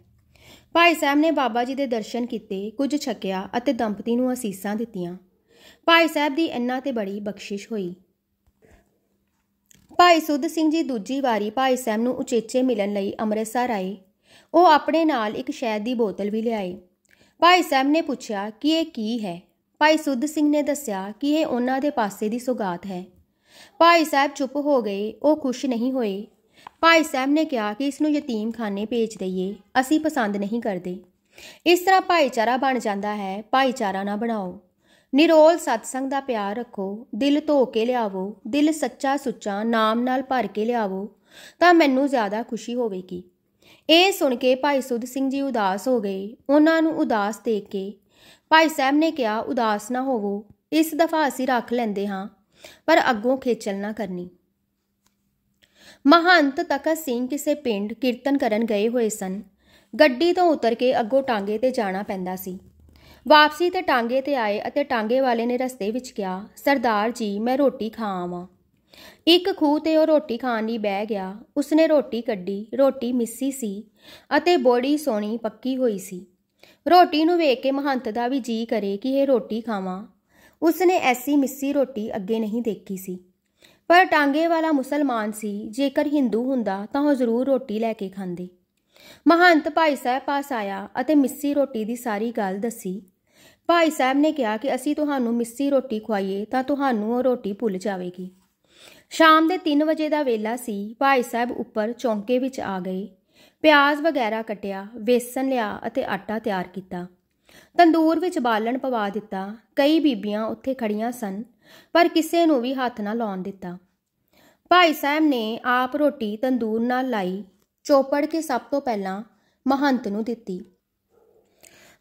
ਭਾਈ ਸਾਹਿਬ ਨੇ ਬਾਬਾ ਜੀ ਦੇ ਦਰਸ਼ਨ ਕੀਤੇ, ਕੁਝ ਛਕਿਆ ਅਤੇ ਦੰਪਤੀ ਨੂੰ ਅਸੀਸਾਂ ਦਿੱਤੀਆਂ। ਭਾਈ ਸਾਹਿਬ ਦੀ ਇਹਨਾਂ ਤੇ ਬੜੀ ਬਖਸ਼ਿਸ਼ ਹੋਈ। ਭਾਈ ਸੁੱਧ ਸਿੰਘ ਜੀ ਦੂਜੀ ਵਾਰੀ ਭਾਈ ਸਾਹਿਬ ਨੂੰ ਉਚੇਚੇ ਮਿਲਣ ਲਈ ਅੰਮ੍ਰਿਤਸਰ ਆਏ। ਉਹ ਆਪਣੇ ਨਾਲ ਇੱਕ ਸ਼ਹਿਦ ਦੀ ਬੋਤਲ ਵੀ ਲਿਆਏ। ਭਾਈ ਸਾਹਿਬ ਨੇ ਪੁੱਛਿਆ ਕਿ ਇਹ ਕੀ ਹੈ। ਭਾਈ ਸੁੱਧ ਸਿੰਘ ਨੇ ਦੱਸਿਆ ਕਿ ਇਹ ਉਹਨਾਂ ਦੇ ਪਾਸੇ ਦੀ ਸੁਗਾਤ ਹੈ। ਭਾਈ ਸਾਹਿਬ ਚੁੱਪ ਹੋ ਗਏ। ਉਹ ਖੁਸ਼ ਨਹੀਂ ਹੋਏ। ਭਾਈ ਸਾਹਿਬ ਨੇ ਕਿਹਾ ਕਿ ਇਸ ਨੂੰ ਯਤੀਮਖਾਨੇ ਭੇਜ ਦਈਏ, ਅਸੀਂ ਪਸੰਦ ਨਹੀਂ ਕਰਦੇ। ਇਸ ਤਰ੍ਹਾਂ ਭਾਈਚਾਰਾ ਬਣ ਜਾਂਦਾ ਹੈ। ਭਾਈਚਾਰਾ ਨਾ ਬਣਾਓ। ਨਿਰੋਲ ਸਤਸੰਗ ਦਾ ਪਿਆਰ ਰੱਖੋ। ਦਿਲ ਧੋ ਕੇ ਲਿਆਵੋ। ਦਿਲ ਸੱਚਾ ਸੁੱਚਾ ਨਾਮ ਨਾਲ ਭਰ ਕੇ ਲਿਆਵੋ ਤਾਂ ਮੈਨੂੰ ਜ਼ਿਆਦਾ ਖੁਸ਼ੀ ਹੋਵੇਗੀ। ਇਹ ਸੁਣ ਕੇ ਭਾਈ ਸੁੱਧ ਸਿੰਘ ਜੀ ਉਦਾਸ ਹੋ ਗਏ। ਉਹਨਾਂ ਨੂੰ ਉਦਾਸ ਦੇਖ ਕੇ ਭਾਈ ਸਾਹਿਬ ਨੇ ਕਿਹਾ, ਉਦਾਸ ਨਾ ਹੋਵੋ, ਇਸ ਦਫਾ ਅਸੀਂ ਰੱਖ ਲੈਂਦੇ ਹਾਂ, ਪਰ ਅੱਗੋਂ ਖੇਚਲ ਨਾ ਕਰਨੀ। ਮਹੰਤ ਤਖਤ ਸਿੰਘ ਕਿਸੇ ਪਿੰਡ ਕੀਰਤਨ ਕਰਨ ਗਏ ਹੋਏ ਸਨ। ਗੱਡੀ ਤੋਂ ਉਤਰ ਕੇ ਅੱਗੋਂ ਟਾਂਗੇ ਤੇ ਜਾਣਾ ਪੈਂਦਾ ਸੀ। ਵਾਪਸੀ ਤੇ ਟਾਂਗੇ ਤੇ ਆਏ ਅਤੇ ਟਾਂਗੇ ਵਾਲੇ ਨੇ ਰਸਤੇ ਵਿੱਚ ਕਿਹਾ, ਸਰਦਾਰ ਜੀ ਮੈਂ ਰੋਟੀ ਖਾ ਆਵਾਂ। ਇੱਕ ਖੂਹ ਤੇ ਉਹ ਰੋਟੀ ਖਾਣ ਲਈ ਬਹਿ ਗਿਆ। ਉਸਨੇ ਰੋਟੀ ਕੱਢੀ। ਰੋਟੀ ਮਿੱਸੀ ਸੀ ਅਤੇ ਬੜੀ ਸੋਹਣੀ ਪੱਕੀ ਹੋਈ ਸੀ। ਰੋਟੀ ਨੂੰ ਵੇਖ ਕੇ ਮਹੰਤ ਦਾ ਵੀ ਜੀ ਕਰੇ ਕਿ ਇਹ ਰੋਟੀ ਖਾਵਾਂ। ਉਸਨੇ ਐਸੀ ਮਿੱਸੀ ਰੋਟੀ ਅੱਗੇ ਨਹੀਂ ਦੇਖੀ ਸੀ। ਪਰ ਟਾਂਗੇ ਵਾਲਾ ਮੁਸਲਮਾਨ ਸੀ। ਜੇਕਰ ਹਿੰਦੂ ਹੁੰਦਾ ਤਾਂ ਉਹ ਜ਼ਰੂਰ ਰੋਟੀ ਲੈ ਕੇ ਖਾਂਦੇ। ਮਹੰਤ ਭਾਈ ਸਾਹਿਬ ਪਾਸ ਆਇਆ ਅਤੇ ਮਿੱਸੀ ਰੋਟੀ ਦੀ ਸਾਰੀ ਗੱਲ ਦੱਸੀ। ਭਾਈ ਸਾਹਿਬ ਨੇ ਕਿਹਾ ਕਿ ਅਸੀਂ ਤੁਹਾਨੂੰ ਮਿੱਸੀ ਰੋਟੀ ਖਵਾਈਏ ਤਾਂ ਤੁਹਾਨੂੰ ਉਹ ਰੋਟੀ ਭੁੱਲ ਜਾਵੇਗੀ। ਸ਼ਾਮ ਦੇ 3 ਵਜੇ ਦਾ ਵੇਲਾ ਸੀ। ਭਾਈ ਸਾਹਿਬ ਉੱਪਰ ਚੌਂਕੇ ਵਿੱਚ ਆ ਗਏ। ਪਿਆਜ਼ ਵਗੈਰਾ ਕੱਟਿਆ, ਵੇਸਣ ਲਿਆ ਅਤੇ ਆਟਾ ਤਿਆਰ ਕੀਤਾ। ਤੰਦੂਰ ਵਿੱਚ ਬਾਲਣ ਪਵਾ ਦਿੱਤਾ। ਕਈ ਬੀਬੀਆਂ ਉੱਥੇ ਖੜੀਆਂ ਸਨ, ਪਰ ਕਿਸੇ ਨੂੰ ਵੀ ਹੱਥ ਨਾ ਲਾਉਣ ਦਿੱਤਾ। ਭਾਈ ਸਾਹਿਬ ਨੇ ਆਪ ਰੋਟੀ ਤੰਦੂਰ ਨਾਲ ਲਾਈ, ਚੋਪੜ ਕੇ ਸਭ ਤੋਂ ਪਹਿਲਾਂ ਮਹੰਤ ਨੂੰ ਦਿੱਤੀ।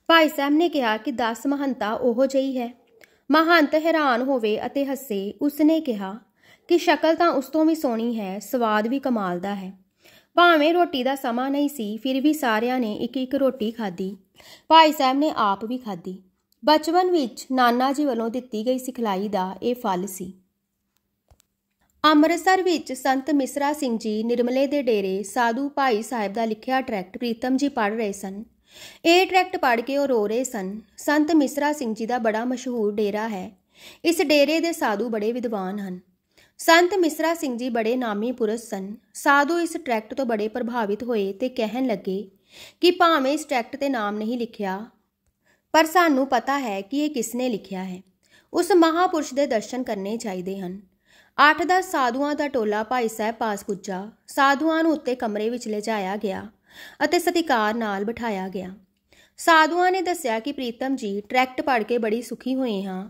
ਭਾਈ ਸਾਹਿਬ ਨੇ ਕਿਹਾ ਕਿ 10 ਮਹੰਤਾ ਉਹੋ ਜਿਹੀ ਹੈ। ਮਹੰਤ ਹੈਰਾਨ ਹੋਵੇ ਅਤੇ ਹੱਸੇ। ਉਸਨੇ ਕਿਹਾ ਕਿ ਸ਼ਕਲ ਤਾਂ ਉਸ ਤੋਂ ਵੀ ਸੋਹਣੀ ਹੈ, ਸਵਾਦ ਵੀ ਕਮਾਲ ਦਾ ਹੈ। ਭਾਵੇਂ ਰੋਟੀ ਦਾ ਸਮਾਂ ਨਹੀਂ ਸੀ, ਫਿਰ ਵੀ ਸਾਰਿਆਂ ਨੇ ਇੱਕ ਇੱਕ ਰੋਟੀ ਖਾਧੀ। ਭਾਈ ਸਾਹਿਬ ਨੇ ਆਪ ਵੀ ਖਾਧੀ। ਬਚਪਨ ਵਿੱਚ ਨਾਨਾ ਜੀ ਵੱਲੋਂ ਦਿੱਤੀ ਗਈ ਸਿਖਲਾਈ ਦਾ ਇਹ ਫਲ ਸੀ। ਅੰਮ੍ਰਿਤਸਰ ਵਿੱਚ ਸੰਤ ਮਿਸਰਾ ਸਿੰਘ ਜੀ ਨਿਰਮਲੇ ਦੇ ਡੇਰੇ ਸਾਧੂ ਭਾਈ ਸਾਹਿਬ ਦਾ ਲਿਖਿਆ ਟਰੈਕਟ ਪ੍ਰੀਤਮ ਜੀ ਪੜ੍ਹ ਰਹੇ ਸਨ। ਇਹ ਟਰੈਕਟ ਪੜ੍ਹ ਕੇ ਉਹ ਰੋ ਰਹੇ ਸਨ। ਸੰਤ ਮਿਸਰਾ ਸਿੰਘ ਜੀ ਦਾ ਬੜਾ ਮਸ਼ਹੂਰ ਡੇਰਾ ਹੈ। ਇਸ ਡੇਰੇ ਦੇ ਸਾਧੂ ਬੜੇ ਵਿਦਵਾਨ ਹਨ। ਸੰਤ ਮਿਸਰਾ ਸਿੰਘ ਜੀ ਬੜੇ ਨਾਮੀ ਪੁਰਸ਼ ਸਨ। ਸਾਧੂ ਇਸ ਟਰੈਕਟ ਤੋਂ ਬੜੇ ਪ੍ਰਭਾਵਿਤ ਹੋਏ ਤੇ ਕਹਿਣ ਲੱਗੇ ਕਿ ਭਾਵੇਂ ਇਸ ਟਰੈਕਟ ਤੇ ਨਾਮ ਨਹੀਂ ਲਿਖਿਆ, ਪਰ ਸਾਨੂੰ ਪਤਾ ਹੈ ਕਿ ਇਹ ਕਿਸਨੇ ਲਿਖਿਆ ਹੈ। ਉਸ ਮਹਾਪੁਰਸ਼ ਦੇ ਦਰਸ਼ਨ ਕਰਨੇ ਚਾਹੀਦੇ ਹਨ। 8-10 ਸਾਧੂਆਂ ਦਾ ਟੋਲਾ ਭਾਈ ਸਾਹਿਬ ਪਾਸ ਪੁੱਜਾ। ਸਾਧੂਆਂ ਨੂੰ ਉੱਤੇ ਕਮਰੇ ਵਿੱਚ ਲਿਜਾਇਆ ਗਿਆ ਅਤੇ ਸਤਿਕਾਰ ਨਾਲ ਬਿਠਾਇਆ ਗਿਆ। ਸਾਧੂਆਂ ਨੇ ਦੱਸਿਆ ਕਿ ਪ੍ਰੀਤਮ ਜੀ, ਟਰੈਕਟ ਪੜ੍ਹ ਕੇ ਬੜੀ ਸੁਖੀ ਹੋਏ ਹਾਂ।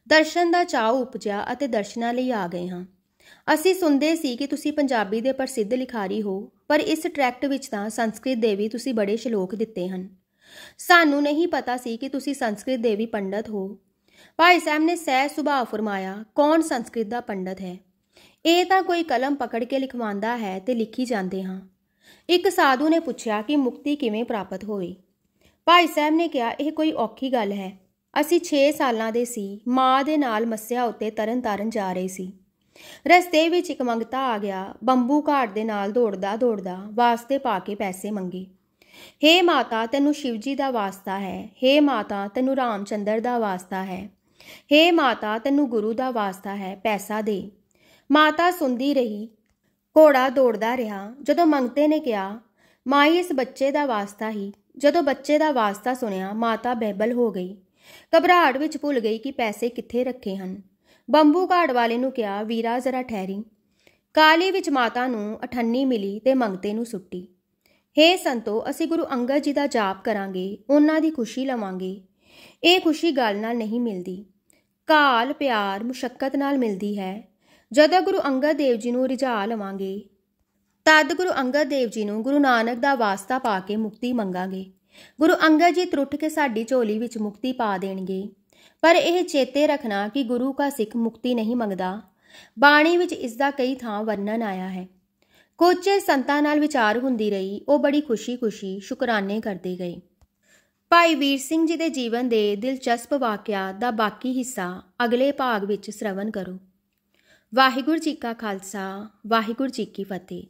ਦਰਸ਼ਨ ਦਾ ਚਾਅ ਉਪਜਿਆ ਅਤੇ ਦਰਸ਼ਨਾਂ ਲਈ ਆ ਗਏ ਹਾਂ। ਅਸੀਂ ਸੁਣਦੇ ਸੀ ਕਿ ਤੁਸੀਂ ਪੰਜਾਬੀ ਦੇ ਪ੍ਰਸਿੱਧ ਲਿਖਾਰੀ ਹੋ, ਪਰ ਇਸ ਟਰੈਕਟ ਵਿੱਚ ਤਾਂ ਸੰਸਕ੍ਰਿਤ ਦੇ ਵੀ ਤੁਸੀਂ ਬੜੇ ਸ਼ਲੋਕ ਦਿੱਤੇ ਹਨ। ਸਾਨੂੰ ਨਹੀਂ ਪਤਾ ਸੀ ਕਿ ਤੁਸੀਂ ਸੰਸਕ੍ਰਿਤ ਦੇ ਵੀ ਪੰਡਤ ਹੋ। ਭਾਈ ਸਾਹਿਬ ਨੇ ਸਹਿਜ ਸੁਭਾਅ ਫਰਮਾਇਆ, ਕੌਣ ਸੰਸਕ੍ਰਿਤ ਦਾ ਪੰਡਤ ਹੈ? ਇਹ ਤਾਂ ਕੋਈ ਕਲਮ ਪਕੜ ਕੇ ਲਿਖਵਾਉਂਦਾ ਹੈ ਤੇ ਲਿਖੀ ਜਾਂਦੇ ਹਾਂ। ਇੱਕ ਸਾਧੂ ਨੇ ਪੁੱਛਿਆ ਕਿ ਮੁਕਤੀ ਕਿਵੇਂ ਪ੍ਰਾਪਤ ਹੋਵੇ। ਭਾਈ ਸਾਹਿਬ ਨੇ ਕਿਹਾ, ਇਹ ਕੋਈ ਔਖੀ ਗੱਲ ਹੈ। ਅਸੀਂ 6 ਸਾਲਾਂ ਦੇ ਸੀ। ਮਾਂ ਦੇ ਨਾਲ ਮੱਸਿਆ ਉੱਤੇ ਤਰਨ ਤਾਰਨ ਜਾ ਰਹੇ ਸੀ। ਰਸਤੇ ਵਿੱਚ ਇੱਕ ਮੰਗਤਾ ਆ ਗਿਆ। ਬੰਬੂ ਘਾਟ ਦੇ ਨਾਲ ਦੌੜਦਾ ਦੌੜਦਾ ਵਾਸਤੇ ਪਾ ਕੇ ਪੈਸੇ ਮੰਗੇ। ਹੇ ਮਾਤਾ, ਤੈਨੂੰ ਸ਼ਿਵ ਜੀ ਦਾ ਵਾਸਤਾ ਹੈ। ਹੇ ਮਾਤਾ, ਤੈਨੂੰ ਰਾਮ ਚੰਦਰ ਦਾ ਵਾਸਤਾ ਹੈ। ਹੇ ਮਾਤਾ, ਤੈਨੂੰ ਗੁਰੂ ਦਾ ਵਾਸਤਾ ਹੈ, ਪੈਸਾ ਦੇ। ਮਾਤਾ ਸੁਣਦੀ ਰਹੀ। ਘੋੜਾ ਦੌੜਦਾ ਰਿਹਾ। ਜਦੋਂ ਮੰਗਤੇ ਨੇ ਕਿਹਾ, ਮਾਈ ਇਸ ਬੱਚੇ ਦਾ ਵਾਸਤਾ ਹੀ। ਜਦੋਂ ਬੱਚੇ ਦਾ ਵਾਸਤਾ ਸੁਣਿਆ, ਮਾਤਾ ਬਹਿਬਲ ਹੋ ਗਈ। ਘਬਰਾਹਟ ਵਿੱਚ ਭੁੱਲ ਗਈ ਕਿ ਪੈਸੇ ਕਿੱਥੇ ਰੱਖੇ ਹਨ। ਬੰਬੂ ਘਾਟ ਵਾਲੇ ਨੂੰ ਕਿਹਾ, ਵੀਰਾ ਜ਼ਰਾ ਠਹਿਰੀ। ਕਾਹਲੀ ਵਿੱਚ ਮਾਤਾ ਨੂੰ ਅਠੰਨੀ ਮਿਲੀ ਤੇ ਮੰਗਤੇ ਨੂੰ ਸੁੱਟੀ। ਹੇ ਸੰਤੋ, ਅਸੀਂ ਗੁਰੂ ਅੰਗਦ ਜੀ ਦਾ ਜਾਪ ਕਰਾਂਗੇ, ਉਹਨਾਂ ਦੀ ਖੁਸ਼ੀ ਲਵਾਂਗੇ। ਇਹ ਖੁਸ਼ੀ ਗੱਲ ਨਾਲ ਨਹੀਂ ਮਿਲਦੀ, ਕਾਲ, ਪਿਆਰ, ਮੁਸ਼ੱਕਤ ਨਾਲ ਮਿਲਦੀ ਹੈ। ਜਦੋਂ ਗੁਰੂ ਅੰਗਦ ਦੇਵ ਜੀ ਨੂੰ ਰਿਝਾ ਲਵਾਂਗੇ, ਤਦ ਗੁਰੂ ਅੰਗਦ ਦੇਵ ਜੀ ਨੂੰ ਗੁਰੂ ਨਾਨਕ ਦਾ ਵਾਸਤਾ ਪਾ ਕੇ ਮੁਕਤੀ ਮੰਗਾਂਗੇ। ਗੁਰੂ ਅੰਗਦ ਜੀ ਤਰੁੱਠ ਕੇ ਸਾਡੀ ਝੋਲੀ ਵਿੱਚ ਮੁਕਤੀ ਪਾ ਦੇਣਗੇ। ਪਰ ਇਹ ਚੇਤੇ ਰੱਖਣਾ ਕਿ ਗੁਰੂ ਕਾ ਸਿੱਖ ਮੁਕਤੀ ਨਹੀਂ ਮੰਗਦਾ। ਬਾਣੀ ਵਿੱਚ ਇਸ ਦਾ ਕਈ ਥਾਂ ਵਰਣਨ ਆਇਆ ਹੈ। ਕੁਝ ਸੰਤਾਂ ਨਾਲ ਵਿਚਾਰ ਹੁੰਦੀ ਰਹੀ। ਉਹ ਬੜੀ ਖੁਸ਼ੀ ਸ਼ੁਕਰਾਨੇ ਕਰਦੇ ਗਏ। ਭਾਈ ਵੀਰ ਸਿੰਘ ਜੀ ਦੇ ਜੀਵਨ ਦੇ ਦਿਲਚਸਪ ਵਾਕਿਆ ਦਾ ਬਾਕੀ ਹਿੱਸਾ ਅਗਲੇ ਭਾਗ ਵਿੱਚ ਸ਼ਰਵਣ ਕਰੋ। ਵਾਹਿਗੁਰੂ ਜੀ ਕਾ ਖਾਲਸਾ, ਵਾਹਿਗੁਰੂ ਜੀ ਕੀ ਫਤਿਹ।